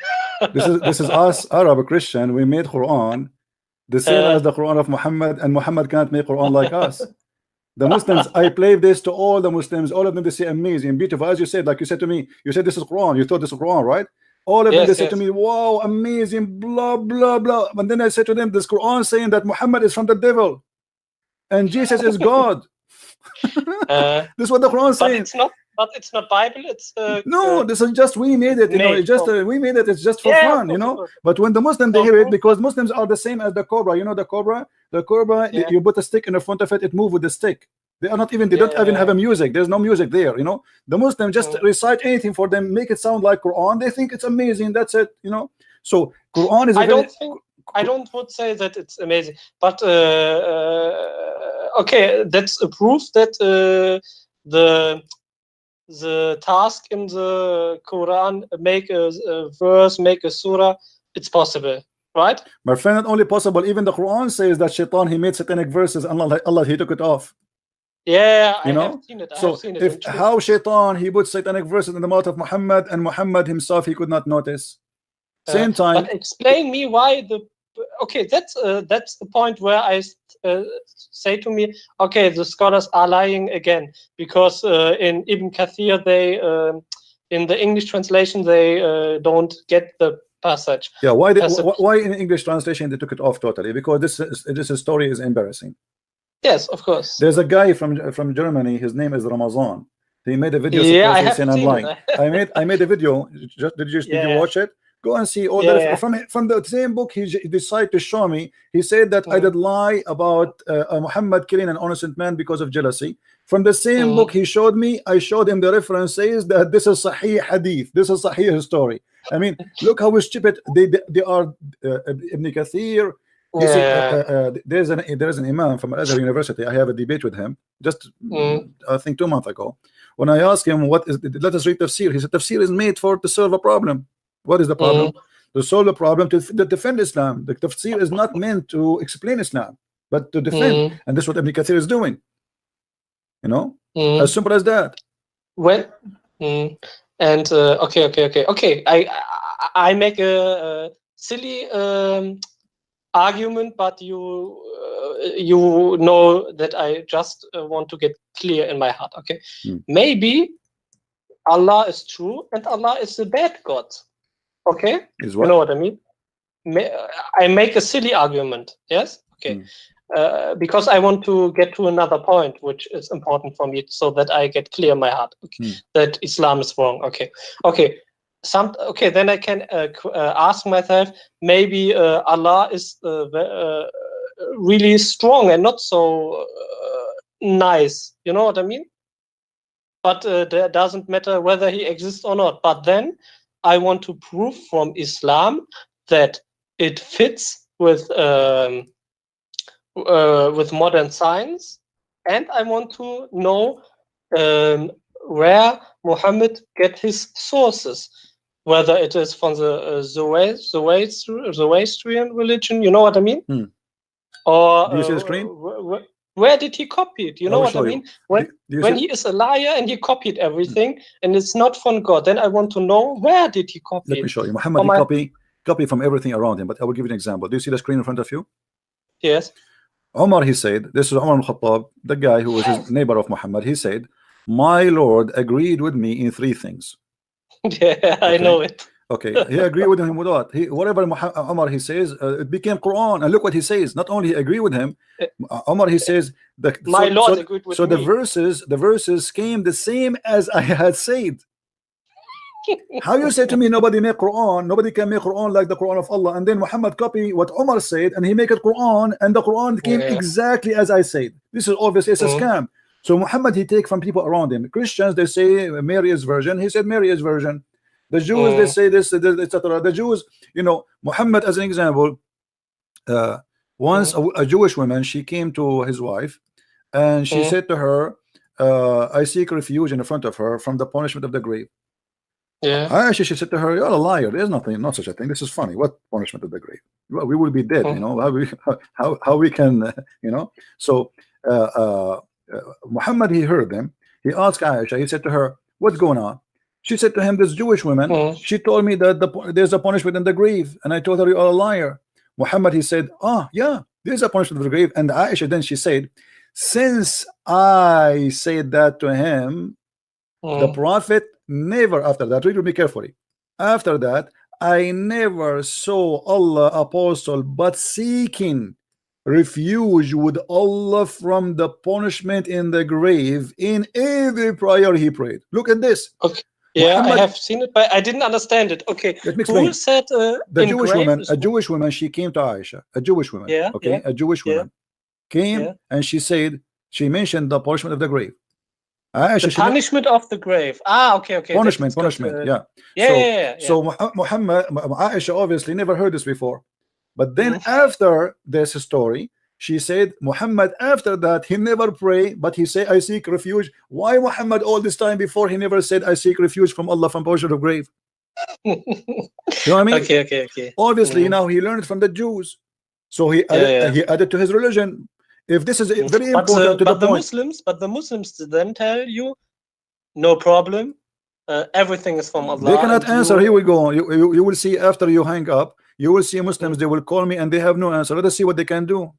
This is us, Arab Christian. We made Quran the same as the Quran of Muhammad, and Muhammad cannot make Quran like us. The Muslims, I play this to all the Muslims, all of them, they say amazing, beautiful. As you said, like you said to me, you said this is Quran, you thought this is Quran, right? All of them, they said to me, wow, amazing, blah, blah, blah. But then I said to them, this Quran saying that Muhammad is from the devil and Jesus is God. This is what the Quran is saying. But it's not Bible. It's no. This is just we made it. You know, it's just we made it. It's just for fun. You know. But when the Muslim they hear it, because Muslims are the same as the cobra. You know the cobra. The cobra. You put a stick in the front of it. It moves with the stick. They are not even. They don't even have a music. There's no music there. You know. The Muslim just recite anything for them, make it sound like Quran. They think it's amazing. That's it. You know. So Quran is. I don't would say that it's amazing, but okay, that's a proof that the task in the Quran, make a verse, make a surah, it's possible, right? My friend, not only possible, even the Quran says that Shaitan, he made satanic verses and Allah he took it off. Yeah, you know? have seen it. So if how Shaitan, he put satanic verses in the mouth of Muhammad, and Muhammad himself, he could not notice. Same time. But explain me why okay, that's the point where I say to me, okay, the scholars are lying again, because in Ibn Kathir they in the English translation they don't get the passage. Yeah, why in English translation they took it off totally? Because this story is embarrassing. Yes, of course. There's a guy from Germany. His name is Ramazan. He made a video. Yeah, I have seen online. I made a video. Did you watch it? Go and see all that from the same book. He decided to show me. He said that I did lie about Muhammad killing an innocent man because of jealousy. From the same book he showed me, I showed him the reference says that this is Sahih Hadith. This is Sahih story. I mean, look how stupid they are. Ibn Kathir. You see, there's an imam from Azhar University. I have a debate with him just I think 2 months ago. When I asked him what is, let us read tafsir. He said tafsir is made to solve a problem. What is the problem? To solve the problem, to defend Islam. The tafsir is not meant to explain Islam, but to defend. And this is what Ibn Kathir is doing. You know, as simple as that. Well, and okay. I make a silly argument, but you know that I just want to get clear in my heart. Okay, maybe Allah is true and Allah is a bad God. Okay, is what? You know what I mean? I make a silly argument. Yes. Okay. Because I want to get to another point, which is important for me, so that I get clear in my heart that Islam is wrong. Okay. Then I can ask myself, maybe Allah is really strong and not so nice. You know what I mean? But that doesn't matter whether he exists or not. But then I want to prove from Islam that it fits with modern science, and I want to know where Muhammad get his sources, whether it is from the Zoroastrian religion, you know what I mean? Or do you see the screen? Where did he copy it? You know what I mean? When he is a liar and he copied everything and it's not from God, then I want to know where did he copy it? Let me show you. Muhammad copy from everything around him, but I will give you an example. Do you see the screen in front of you? Yes. Umar, he said, this is Umar al-Khattab, the guy who was his neighbor of Muhammad. He said, my Lord agreed with me in 3 things. Yeah, okay. I know it. Okay, he agreed with him with what? Whatever Umar he says, it became Quran. And look what he says. Not only he agreed with him, Umar he says, my Lord agreed with me. So the verses came the same as I had said. How you say to me nobody can make Quran like the Quran of Allah, and then Muhammad copy what Umar said and he make it Quran, and the Quran came exactly as I said? This is obviously it's a scam. So Muhammad he take from people around him. Christians they say Mary's version. He said Mary's version. The Jews they say this, etc. The Jews, you know, Muhammad as an example. Once a Jewish woman, she came to his wife, and she said to her, "I seek refuge in front of her from the punishment of the grave." Yeah. She said to her, "You're a liar. There's nothing, not such a thing. This is funny. What punishment of the grave? Well, we will be dead. You know how we can, you know." So Muhammad he heard them. He asked Aisha. He said to her, "What's going on?" She said to him, "This Jewish woman. She told me that there's a punishment in the grave, and I told her you are a liar." Muhammad he said, yeah, there's a punishment in the grave. And Aisha then she said, since I said that to him, the Prophet never after that, read with me carefully, after that I never saw Allah apostle but seeking refuge with Allah from the punishment in the grave in every prayer he prayed. Look at this. Okay. Yeah, Muhammad, I have seen it, but I didn't understand it. Okay, let me explain. Who said the Jewish woman? A Jewish woman. She came to Aisha. A Jewish woman. A Jewish woman came and she said she mentioned the punishment of the grave. Aisha, the punishment of the grave. Okay. Punishment. So Muhammad, Aisha obviously never heard this before, but then after this story, she said Muhammad after that he never pray, but he say I seek refuge. Why Muhammad all this time before he never said I seek refuge from Allah from punishment of grave? You know what I mean? Okay. Obviously now he learned from the Jews, so he added to his religion. If this is very important to the point. But the Muslims then tell you no problem, everything is from Allah. They cannot answer. Here we go. You will see after you hang up. You will see Muslims. They will call me and they have no answer. Let us see what they can do.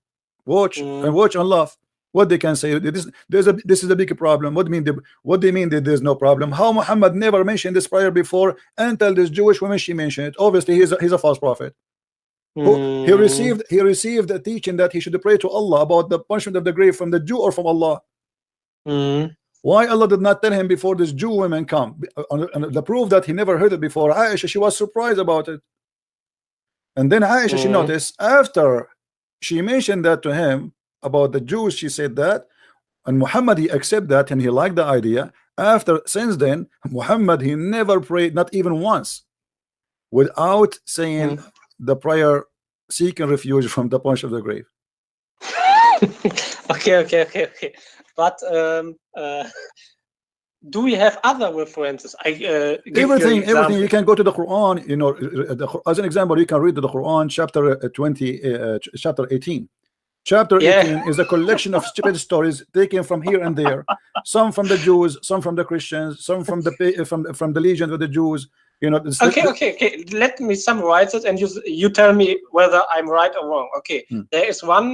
Watch and watch and laugh. What they can say. This is a big problem. What do you mean that there's no problem? How Muhammad never mentioned this prayer before until this Jewish woman she mentioned it. Obviously he's a false prophet. He received a teaching that he should pray to Allah about the punishment of the grave from the Jew or from Allah. Why Allah did not tell him before this Jew woman come? And the proof that he never heard it before, Aisha, she was surprised about it. And then Aisha, she noticed after she mentioned that to him about the Jews, she said that, and Muhammad he accepted that and he liked the idea. Since then, Muhammad he never prayed, not even once. without saying the prayer seeking refuge from the punch of the grave. Okay. But do we have other references? I give everything you an you can go to the Quran, you know, as an example, you can read the Quran chapter 18. Chapter 18 is a collection of stupid stories taken from here and there, some from the Jews, some from the Christians, some from the from the legion of the Jews, you know. Okay. Let me summarize it, and you tell me whether I'm right or wrong. Okay, there is one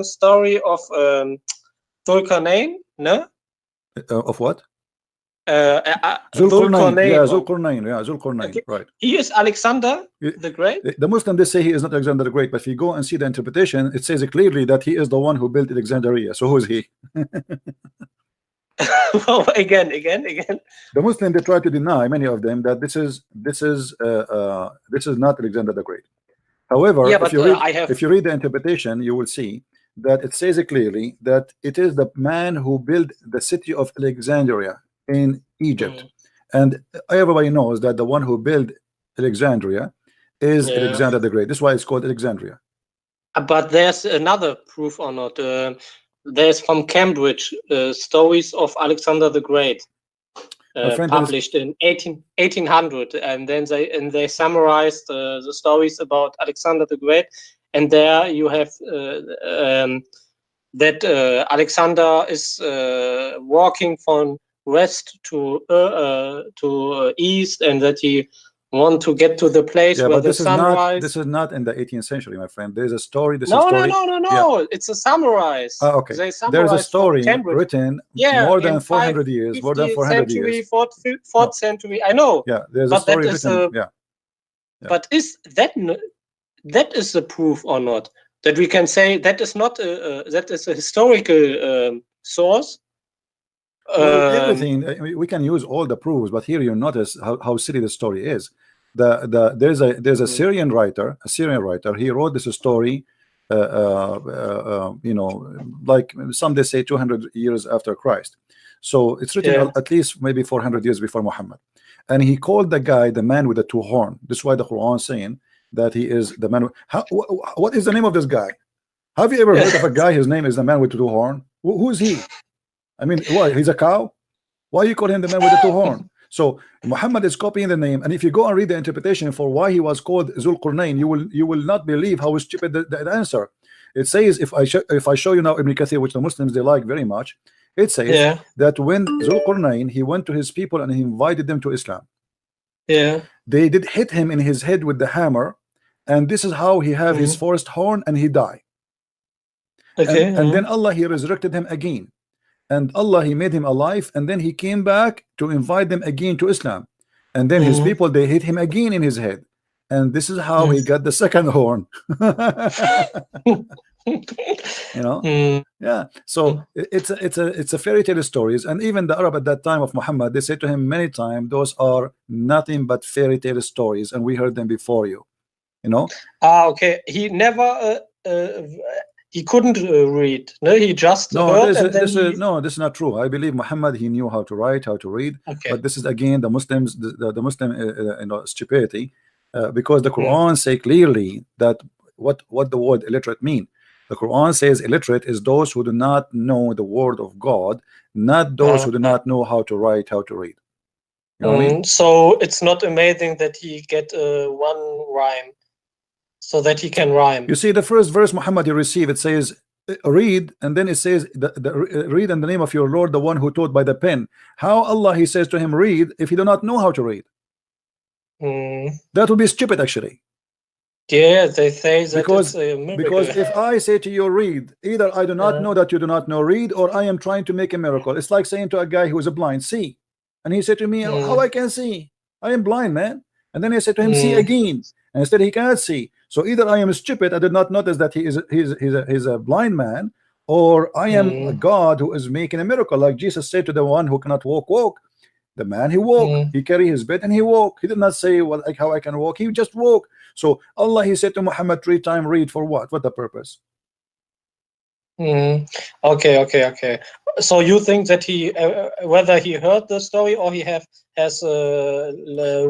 story of Zulkarnain, no? Of what? Zulkarnain. Okay. Right. He is Alexander the Great. The Muslims, they say he is not Alexander the Great, but if you go and see the interpretation, it says clearly that he is the one who built Alexandria. So who is he? Well, again. The Muslims, they try to deny, many of them, that this is not Alexander the Great. However, if you read the interpretation, you will see that it says clearly that it is the man who built the city of Alexandria in Egypt, and everybody knows that the one who built Alexandria is Alexander the Great. This is why it's called Alexandria. But there's another proof or not. There's from Cambridge stories of Alexander the Great, published in 1800, and then they summarized the stories about Alexander the Great, and there you have that Alexander is walking from west to east, and that he want to get to the place where the sunrise. This is not in the 18th century, my friend. There's a story. No. It's a summarize. Okay. There's a story written more than 400 years. More than 400 years. Fourth century. I know. Yeah. There's a story written. But is that is the proof or not that we can say that is not that is a historical source? Everything, we can use all the proofs, but here you notice how silly the story is. There's a Syrian writer. He wrote this story, you know, like some they say 200 years after Christ. So it's written at least maybe 400 years before Muhammad, and he called the guy the man with the two horns. This is why the Quran is saying that he is the man. What is the name of this guy? Have you ever heard of a guy whose name is the man with the two horns? Who is he? I mean, why? He's a cow? Why you call him the man with the two horns? So Muhammad is copying the name, and if you go and read the interpretation for why he was called Zulqarnain, you will not believe how stupid the answer. It says, if I show you now Ibn Kathir, which the Muslims they like very much, it says that when Zulqarnain he went to his people and he invited them to Islam. They did hit him in his head with the hammer, and this is how he have his first horn, and he died. And then Allah he resurrected him again. And Allah he made him alive, and then he came back to invite them again to Islam, and then his people they hit him again in his head, and this is how he got the second horn. You know, so it's a fairy tale stories, and even the Arab at that time of Muhammad, they said to him many times, those are nothing but fairy tale stories, and we heard them before you, you know. Okay, he never he couldn't read. No, he just heard. This is not true. I believe Muhammad he knew how to write, how to read. But this is again the Muslims, the Muslim you know, stupidity, because the Quran say clearly that what the word illiterate mean. The Quran says illiterate is those who do not know the word of God, not those who do not know how to write, how to read. You know what I mean? So it's not amazing that he get one rhyme, so that he can rhyme. You see, the first verse Muhammad he received, it says read, and then it says read in the name of your Lord, the one who taught by the pen. How Allah he says to him read if he do not know how to read? That would be stupid actually. Yeah, they say that because it's a miracle. Because if I say to you read, either I do not know that you do not know read, or I am trying to make a miracle. It's like saying to a guy who is a blind, see, and he said to me, how I can see? I am blind, man. And then I said to him, see again, and instead he cannot see. So either I am stupid, I did not notice that he's a blind man, or I am a God who is making a miracle, like Jesus said to the one who cannot walk. The man he walked, he carried his bed and he walked. He did not say, well, like how I can walk. He just walked. So Allah he said to Muhammad 3 times, read for what? What the purpose? Okay. So you think that he, whether he heard the story or he has It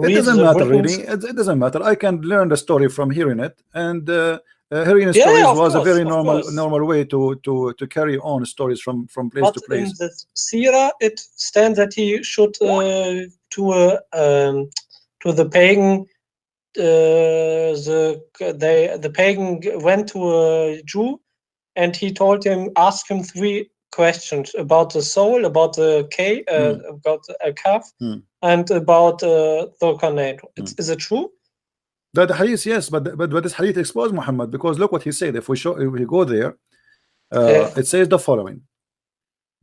read doesn't the matter written? really. It doesn't matter. I can learn the story from hearing it, and hearing Yeah, stories of was a course, very of normal course. way to carry on stories from place But to in place. the Sira, it stands that he should to the pagan. The pagan went to a Jew, and he told him, ask him 3 questions about the soul, about the about a calf, and about the Canaan. Is it true? That hadith, yes, but this hadith exposed Muhammad, because look what he said. If we go there, it says the following: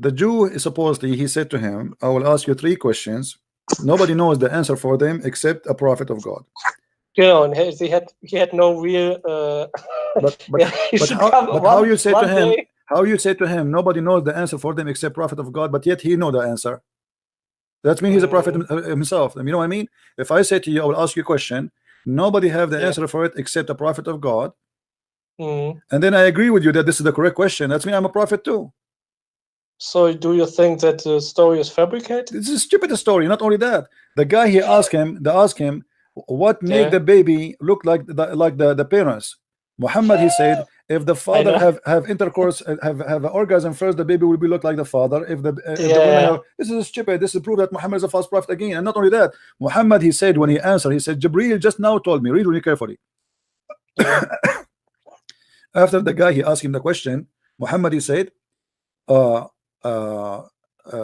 the Jew is supposedly, he said to him, I will ask you 3 questions. Nobody knows the answer for them except a prophet of God. You know, and he had no real. But how you say to him? How you say to him? Nobody knows the answer for them except prophet of God, but yet he know the answer. That means he's a prophet himself. You know what I mean? If I say to you, I will ask you a question. Nobody have the answer for it except a prophet of God. And then I agree with you that this is the correct question. That's mean I'm a prophet too. So do you think that the story is fabricated? This is a stupid story. Not only that, the guy he asked him, what make the baby look like the parents? Muhammad, he said, if the father have intercourse, have an orgasm first, the baby will be look like the father. If the women have, this is stupid. This is proof that Muhammad is a false prophet again. And not only that, Muhammad, he said, when he answered, he said, Jibreel just now told me. Read really carefully. After the guy, he asked him the question, Muhammad, he said,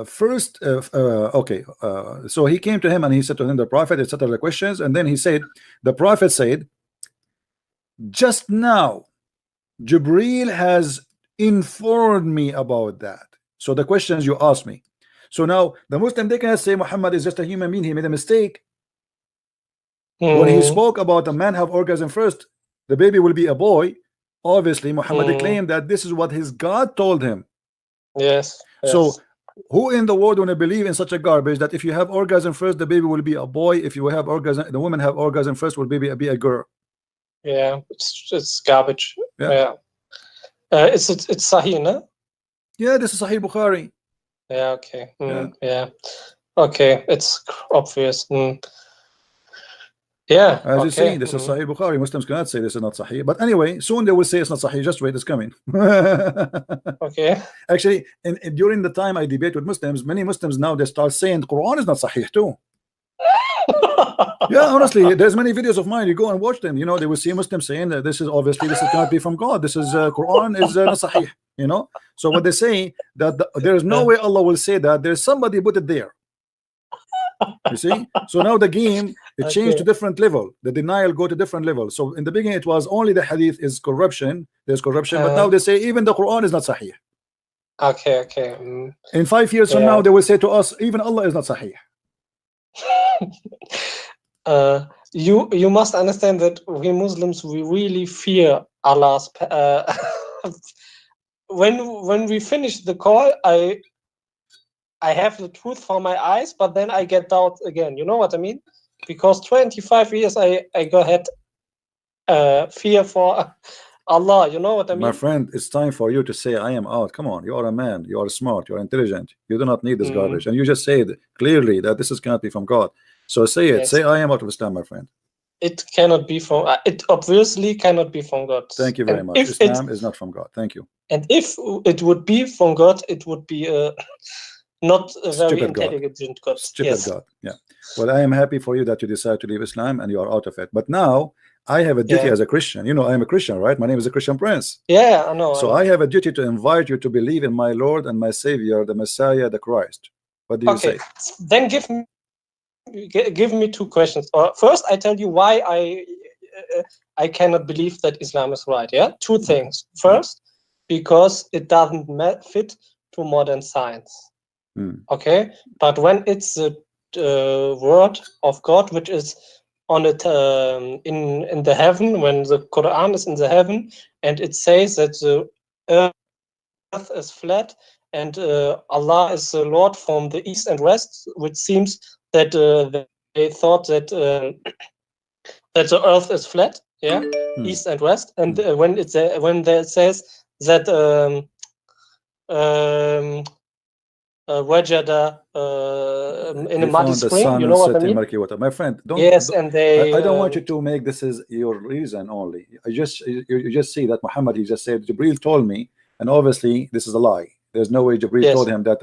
first, so he came to him and he said to him, the prophet, etc. the questions, and then he said, the prophet said, just now Jibreel has informed me about that. So the questions you asked me. So now the Muslim, they can say Muhammad is just a human being, he made a mistake. When he spoke about a man have orgasm first, the baby will be a boy. Obviously Muhammad claimed that this is what his God told him. Yes. So who in the world want to believe in such a garbage that if you have orgasm first, the baby will be a boy? If you have orgasm, the woman have orgasm first, will baby be a girl? Yeah, it's garbage. Yeah. It's Sahih, no? Yeah, this is Sahih Bukhari. Yeah. Okay. Yeah. Okay. It's obvious. Yeah. As you see, this is Sahih Bukhari. Muslims cannot say this is not Sahih. But anyway, soon they will say it's not Sahih. Just wait, it's coming. Okay. Actually, during the time I debate with Muslims, many Muslims now they start saying the Quran is not Sahih too. Yeah, honestly, there's many videos of mine. You go and watch them. You know, they will see Muslims saying that this is obviously this cannot be from God. This is Quran is not Sahih. You know, so what they say that there is no way Allah will say that. There's somebody put it there. You see, so now the game it changed to different level. The denial go to different level. So in the beginning it was only the hadith is corruption. There's corruption, but now they say even the Quran is not Sahih. Okay. In 5 years from now, they will say to us even Allah is not Sahih. You must understand that we Muslims, we really fear Allah's. When we finish the call, I have the truth for my eyes, but then I get doubt again. You know what I mean? Because 25 years I go ahead fear for Allah. You know what I mean? My friend, it's time for you to say I am out. Come on, you are a man, you are smart, you are intelligent, you do not need this garbage, and you just said clearly that this cannot be from God. So say it. Yes. Say I am out of Islam, my friend. It cannot be from. It obviously cannot be from God. Thank you very much. Islam is not from God. Thank you. And if it would be from God, it would be not a very intelligent God. Stupid God. Yeah. Well, I am happy for you that you decide to leave Islam and you are out of it. But now I have a duty as a Christian. You know, I am a Christian, right? My name is a Christian Prince. Yeah, I know. So I have a duty to invite you to believe in my Lord and my Savior, the Messiah, the Christ. What do you say? Then give me 2 questions. First, I tell you why I cannot believe that Islam is right. Yeah, 2 things. First, because it doesn't fit to modern science. Okay, but when it's the word of God, which is on it in the heaven, when the Quran is in the heaven, and it says that the earth is flat and Allah is the Lord from the east and west, which seems that they thought that that the earth is flat, east and west, and when there says that wajada in a They muddy found the spring. sun You know what I set in mean? murky water. My friend, Yes, and they. I don't want you to make this is your reason only. You just see that Muhammad, he just said Jibril told me, and obviously this is a lie. There's no way Jibril Yes. told him that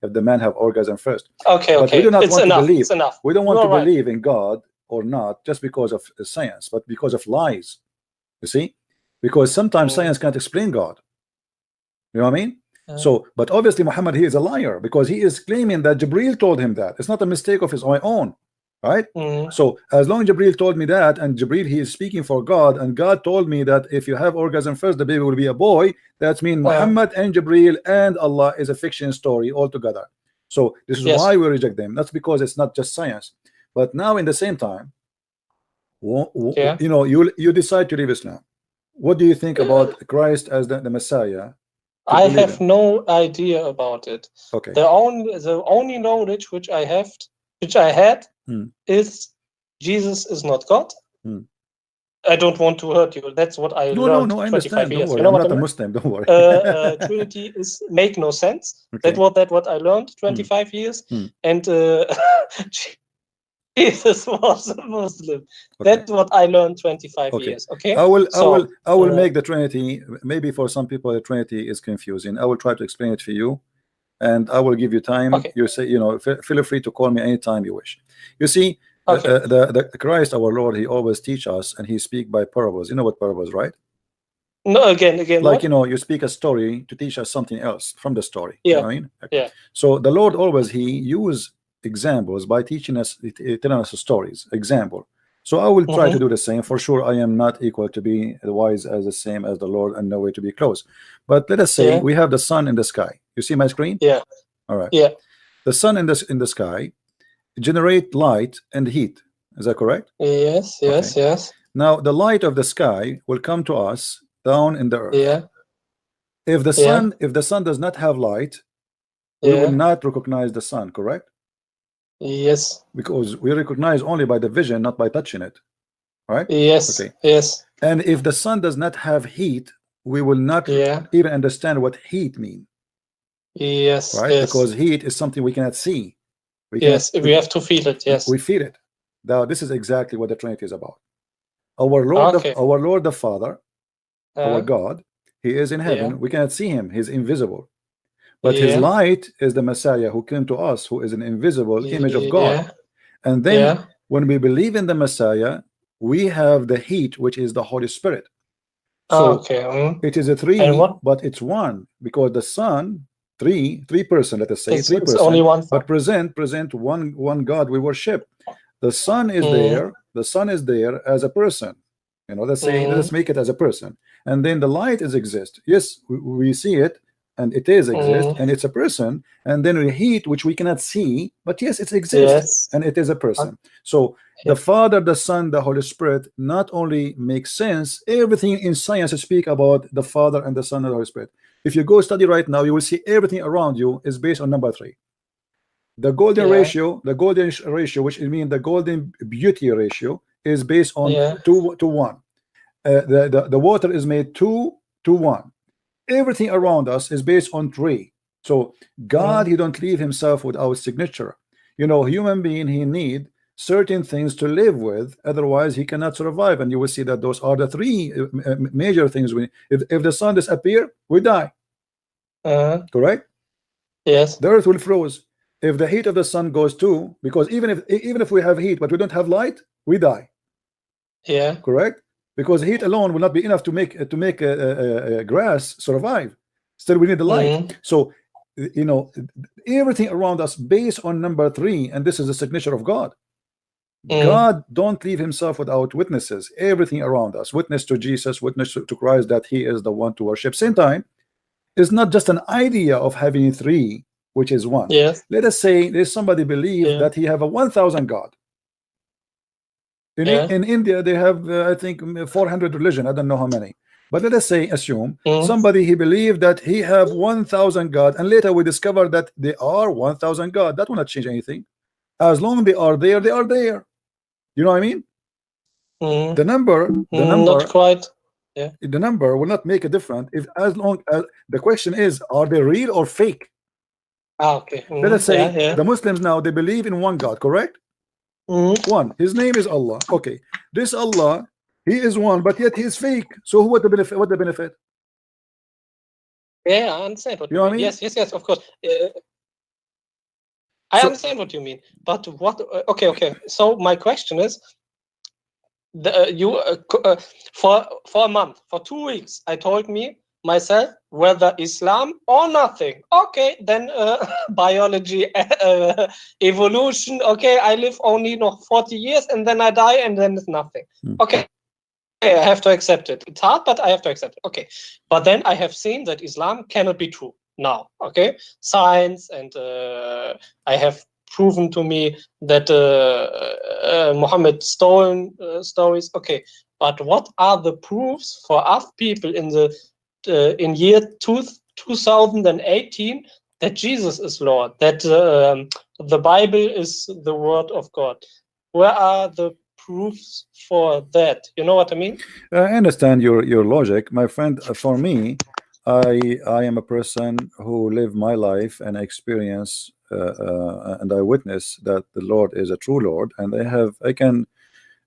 if the man have orgasm first. Okay, But okay. we do not It's want enough. to believe. It's enough. We don't want You to are right. believe in God or not just because of science, but because of lies. You see, because sometimes science can't explain God. You know what I mean? So, but obviously Muhammad, he is a liar because he is claiming that Jibril told him that. It's not a mistake of his own, right? So as long as Jibril told me that, and Jibril, he is speaking for God, and God told me that if you have orgasm first, the baby will be a boy. That means Muhammad and Jibril and Allah is a fiction story altogether. So this is why we reject them. That's because it's not just science. But now in the same time, you know, you decide to leave Islam. What do you think about Christ as the Messiah? I have no idea about it. Okay. The only knowledge which I had is Jesus is not God. I don't want to hurt you. That's what I learned. No, I 25 understand. years. Don't worry. You know I'm what not I a mean? Muslim. Don't worry. Trinity is make no sense. Okay. That what I learned 25 years, and Jesus was a Muslim. Okay. That's what I learned 25 Okay. years. Okay. I will make the Trinity. Maybe for some people the Trinity is confusing. I will try to explain it for you, and I will give you time. Okay. You say, you know, feel free to call me anytime you wish. You see, Okay. the Christ our Lord, he always teach us, and he speak by parables. You know what parables, right? No, again. Like what? you know, you speak a story to teach us something else from the story. Yeah. You know what I mean? Yeah. So the Lord always he use examples by teaching us, telling us stories. Example. So I will try to do the same. For sure, I am not equal to be wise as the same as the Lord, and no way to be close. But let us say we have the sun in the sky. You see my screen? Yeah. All right. Yeah. The sun in the sky generate light and heat. Is that correct? Yes. Yes. Okay. Yes. Now the light of the sky will come to us down in the earth. Yeah. If the sun does not have light, we will not recognize the sun, correct? Yes. Because we recognize only by the vision, not by touching it, right? Yes. Okay. Yes. And if the sun does not have heat, we will not even understand what heat mean. Yes. Right? Yes. Because heat is something we cannot see. We have to feel it. Yes. We feel it. Now this is exactly what the Trinity is about. Our Lord the Father, our God, he is in heaven. We cannot see him. He's invisible. But his light is the Messiah who came to us, who is an invisible image of God. And then when we believe in the Messiah, we have the heat, which is the Holy Spirit. So it is a three, but it's one, because the Son, three person, let us say, three person, only one, but present one God we worship. The Son is there. The Son is there as a person. You know, let's say, let's make it as a person. And then the light is exist. Yes, we see it, and it is exist, and it's a person. And then the heat, which we cannot see, but yes, it exists, and it is a person. So the Father, the Son, the Holy Spirit not only makes sense. Everything in science speak about the Father and the Son and the Holy Spirit. If you go study right now, you will see everything around you is based on number 3. The golden ratio, which means the golden beauty ratio, is based on 2 to 1. The water is made 2 to 1. Everything around us is based on 3. So God, he don't leave himself without signature. You know, human being, he need certain things to live with, otherwise he cannot survive. And you will see that those are the 3 major things. If the sun disappear, we die. Correct? Yes. The earth will freeze. If the heat of the sun goes too, because even if we have heat but we don't have light, we die. Yeah. Correct? Because heat alone will not be enough to make grass survive. Still, we need the light. So, you know, everything around us based on number 3, and this is the signature of God. God don't leave himself without witnesses. Everything around us, witness to Jesus, witness to Christ that he is the one to worship. Same time, it's not just an idea of having 3, which is 1. Yes. Let us say there's somebody believe that he have a 1,000 God. In India, they have, I think, 400 religion. I don't know how many. But let us say, assume, somebody, he believed that he have 1,000 God, and later we discover that they are 1,000 God. That will not change anything. As long as they are there, they are there. You know what I mean? The number, not quite. The number will not make a difference. If as long as the question is, are they real or fake? Okay. Let us say Yeah. the Muslims now, they believe in one God, correct? One. His name is Allah. Okay. This Allah, he is one, but yet he is fake. So what the benefit? What the benefit? Yeah, I understand what You you know what I mean. mean? Yes, of course. I So- understand what you mean. But what? Okay. So my question is, for a month, for 2 weeks, I told me myself whether Islam or nothing. Okay, then biology, evolution. Okay, I live only 40 years and then I die and then it's nothing. Okay, I have to accept it. It's hard, but I have to accept it. Okay, but then I have seen that Islam cannot be true now. Okay, science and I have proven to me that Muhammad stolen stories. Okay, but what are the proofs for us people in the in year 2018 that Jesus is Lord, that the Bible is the word of God? Where are the proofs for that? You know what I mean? I understand your logic, my friend. For me, I am a person who live my life and experience, and I witness that the Lord is a true Lord, and I can,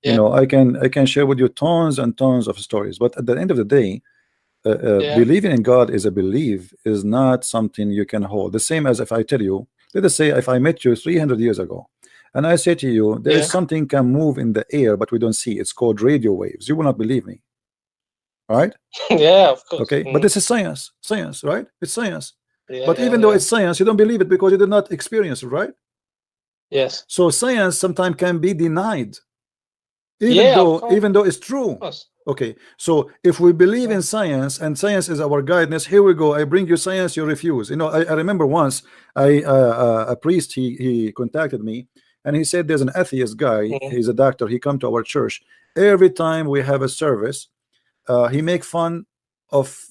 you know, I can share with you tons and tons of stories. But at the end of the day, believing in God is a belief, is not something you can hold. The same as if I tell you, let us say, if I met you 300 years ago, and I say to you, there is something can move in the air, but we don't see. It's called radio waves. You will not believe me, right? Yeah, of course. Okay, but this is science, right? It's science. But even Yeah. though it's science, you don't believe it because you did not experience it, right? Yes. So science sometimes can be denied, even though it's true. Okay, so if we believe in science and science is our guidance, here we go. I bring you science, you refuse. You know, I remember once a priest, he contacted me and he said there's an atheist guy, he's a doctor, he come to our church. Every time we have a service, he make fun of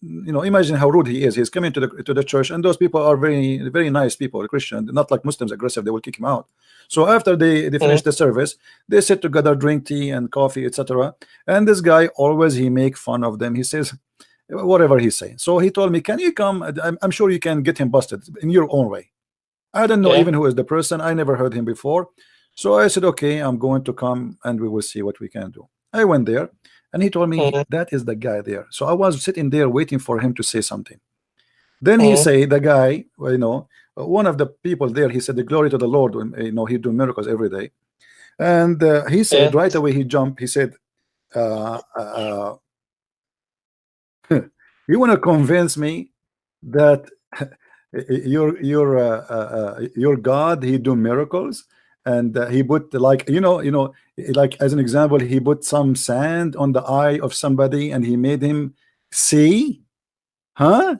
you know, imagine how rude he is. He's coming to the church, and those people are very nice people, Christian, not like Muslims, aggressive. They will kick him out. So after they finish the service, they sit together, drink tea and coffee, etc. And this guy always, he make fun of them. He says whatever he's saying. So he told me, can you come? I'm sure you can get him busted in your own way. I don't know even who is the person. I never heard him before. So I said, okay, I'm going to come and we will see what we can do. I went there and he told me that is the guy there. So I was sitting there waiting for him to say something. Then he said, the guy, well, you know, one of the people there, he said, the glory to the Lord, you know, he do miracles every day. And he said right away, he jumped, he said, you want to convince me that your God, he do miracles? And he put, like, you know, like as an example, he put some sand on the eye of somebody and he made him see, huh?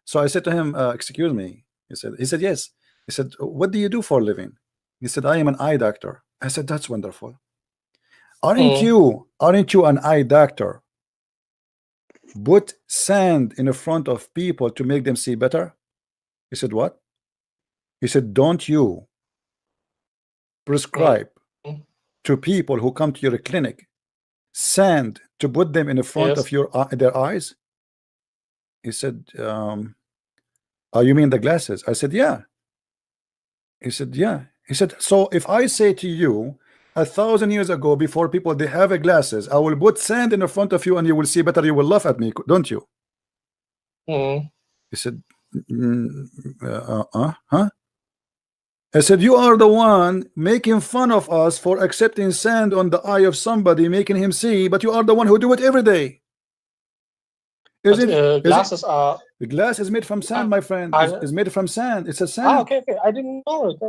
So I said to him, excuse me. He said yes. He said, what do you do for a living? He said, I am an eye doctor. I said, that's wonderful. Aren't you an eye doctor? Put sand in the front of people to make them see better? He said, what? He said, don't you prescribe to people who come to your clinic sand to put them in the front of their eyes? He said, oh, you mean the glasses? I said, yeah. He said, yeah. He said, so if I say to you 1,000 years ago, before people they have glasses, I will put sand in the front of you and you will see better, you will laugh at me, don't you? He said, huh? I said, you are the one making fun of us for accepting sand on the eye of somebody, making him see, but you are the one who do it every day. Glasses are... The glass is made from sand, my friend. Is made from sand. It's a sand. Okay. I didn't know it.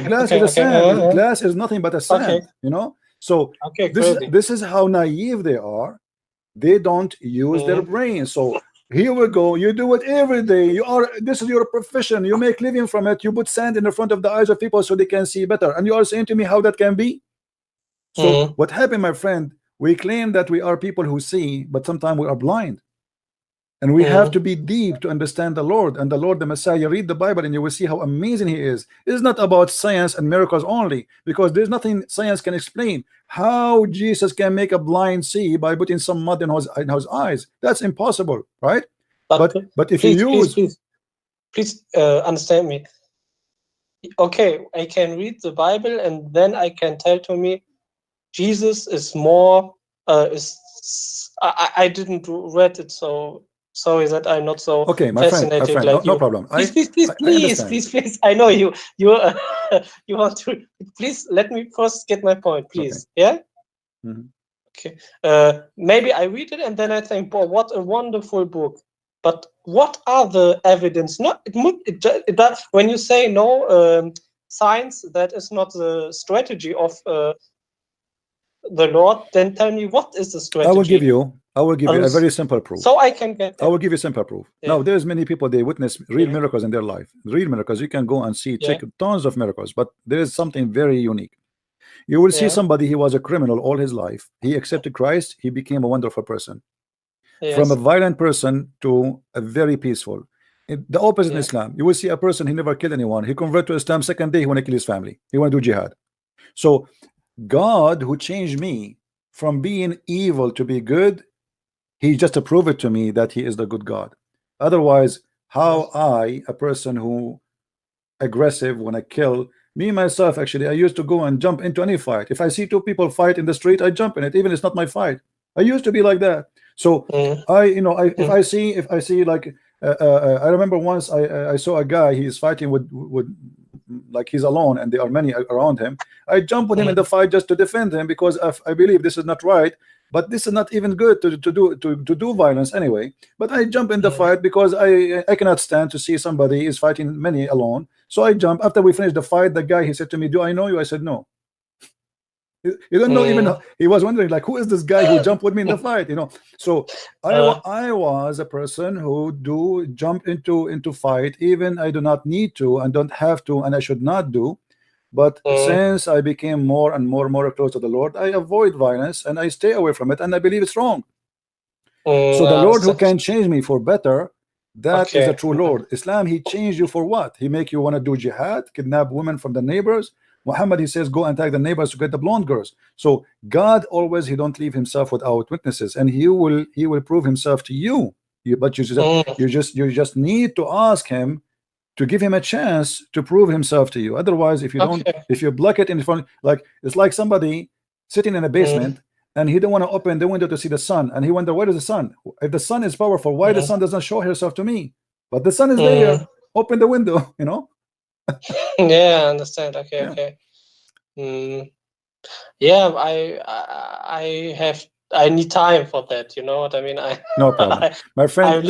Glass is a sand. Glass is nothing but a sand. You know. So this is how naive they are. They don't use their brain. So here we go. You do it every day. This is your profession. You make living from it. You put sand in the front of the eyes of people so they can see better. And you are saying to me how that can be? So what happened, my friend? We claim that we are people who see, but sometimes we are blind. And we have to be deep to understand the Lord and the Lord, the Messiah. Read the Bible and you will see how amazing he is. It's not about science and miracles only, because there's nothing science can explain. How Jesus can make a blind see by putting some mud in his eyes. That's impossible, right? But if you use... please understand me. Okay, I can read the Bible and then I can tell to me Jesus is more I didn't read it, so sorry that I'm not so Okay, my friend, fascinated like no, you. no problem. Please. I know you you want to. Please let me first get my point, please. Okay. Yeah. Mm-hmm. Okay. Maybe I read it and then I think, boy, what a wonderful book. But what are the evidence? Not it does, when you say no science, that is not the strategy of the Lord. Then tell me, what is the strategy? I will give you a very simple proof. So I can get that. I will give you simple proof. Yeah. Now, there's many people, they witness real miracles in their life. Real miracles. You can go and see, check tons of miracles, but there is something very unique. You will see somebody, he was a criminal all his life. He accepted Christ. He became a wonderful person. From a violent person to a very peaceful. The opposite in Islam. You will see a person, he never killed anyone. He converted to Islam second day, he want to kill his family. He want to do jihad. So God, who changed me from being evil to be good, he just proved it to me that he is the good God. Otherwise, how I, a person who aggressive, when I kill me myself, actually, I used to go and jump into any fight. If I see two people fight in the street, I jump in it, even if it's not my fight. I used to be like that. So if I see like I remember once I saw a guy, he's fighting with like he's alone and there are many around him. I jump with him in the fight just to defend him, because I believe this is not right, but this is not even good to do violence anyway. But I jump in the fight because I cannot stand to see somebody is fighting many alone. So I jump. After we finished the fight, the guy, he said to me, "Do I know you?" I said, "No." You don't know even. He was wondering like, who is this guy who jumped with me in the fight? You know. So I was a person who do jump into fight, even I do not need to and don't have to and I should not do. But since I became more and more close to the Lord, I avoid violence and I stay away from it, and I believe it's wrong. So the Lord who can change me for better, that is a true Lord. Islam, he changed you for what? He make you want to do jihad, kidnap women from the neighbors. Muhammad, he says, go and attack the neighbors to get the blonde girls. So God always, he don't leave himself without witnesses, and he will prove himself to you. But you just need to ask him to give him a chance to prove himself to you. Otherwise, if you don't, if you block it in front, like it's like somebody sitting in a basement and he don't want to open the window to see the sun, and he wonder, where is the sun? If the sun is powerful, why the sun doesn't show herself to me? But the sun is there. Open the window, you know. Yeah, I understand. Okay. Yeah, I need time for that. You know what I mean? No problem, my friend.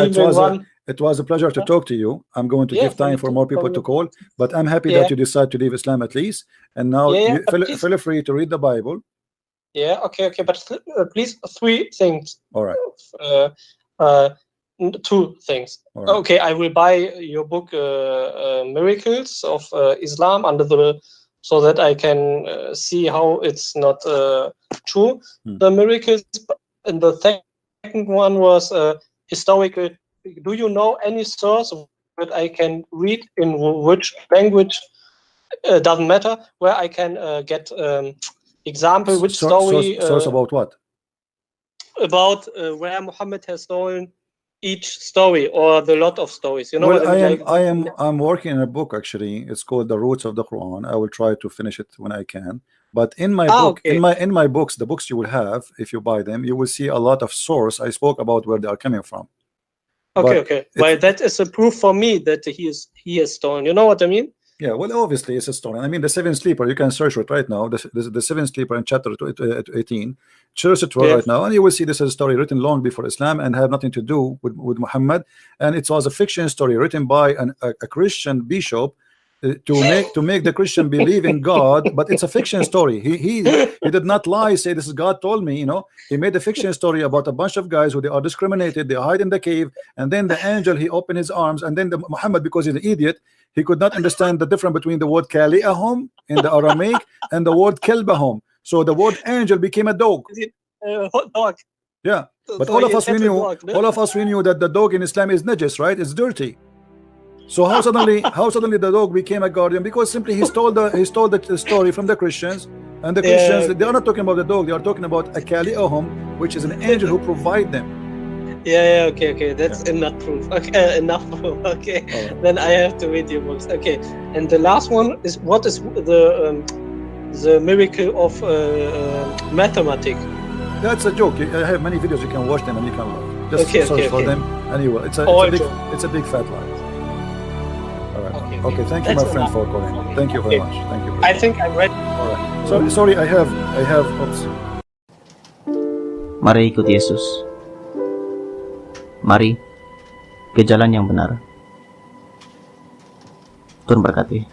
It was a pleasure to talk to you. I'm going to give time for more people to call, but I'm happy that you decide to leave Islam at least. And now feel free to read the Bible. Yeah. Okay. But please, 3 things. All right. 2 things. Right. Okay, I will buy your book, Miracles of Islam, so that I can see how it's not true. The miracles. And the second one was historical. Do you know any source that I can read in which language? Doesn't matter, where I can get example, which story. Source about what? About where Muhammad has stolen each story or the lot of stories. You know, well, I'm working on a book actually. It's called The Roots of the Quran. I will try to finish it when I can. But in my book, in my books, the books you will have, if you buy them, you will see a lot of source. I spoke about where they are coming from. Okay. Well, that is a proof for me that he has stolen. You know what I mean? Yeah. Well, obviously it's a stolen. I mean, the 7th sleeper. You can search it right now. The 7th sleeper in chapter 18. Search it right now, and you will see this is a story written long before Islam and have nothing to do with Muhammad. And it was a fiction story written by a Christian bishop to make the Christian believe in God, but it's a fiction story. He did not lie, say this is God told me, you know. He made a fiction story about a bunch of guys who they are discriminated, they hide in the cave, and then the angel, he opened his arms, and then Muhammad, because he's an idiot, he could not understand the difference between the word kali'ahum in the Aramaic and the word kelbahum. So the word angel became a dog. Dog. Yeah, but all of us we knew that the dog in Islam is najis, right? It's dirty. So how suddenly the dog became a guardian? Because simply he stole the story from the Christians, and the Christians, they are not talking about the dog, they are talking about a kali'ahum, which is an angel who provide them. Yeah, okay. That's enough proof. Okay, enough proof. Okay, then I have to read your books. Okay, and the last one is what is the miracle of mathematics? That's a joke. I have many videos. You can watch them and you can just search for them. Anyway, it's a big fat lie. All right. Okay. Thank you, my friend, for calling. Thank you very much. Thank you. I think I'm ready. All right. Sorry. I have. Oops. Mari ikut Yesus. Mari ke jalan yang benar. Tuhan berkati.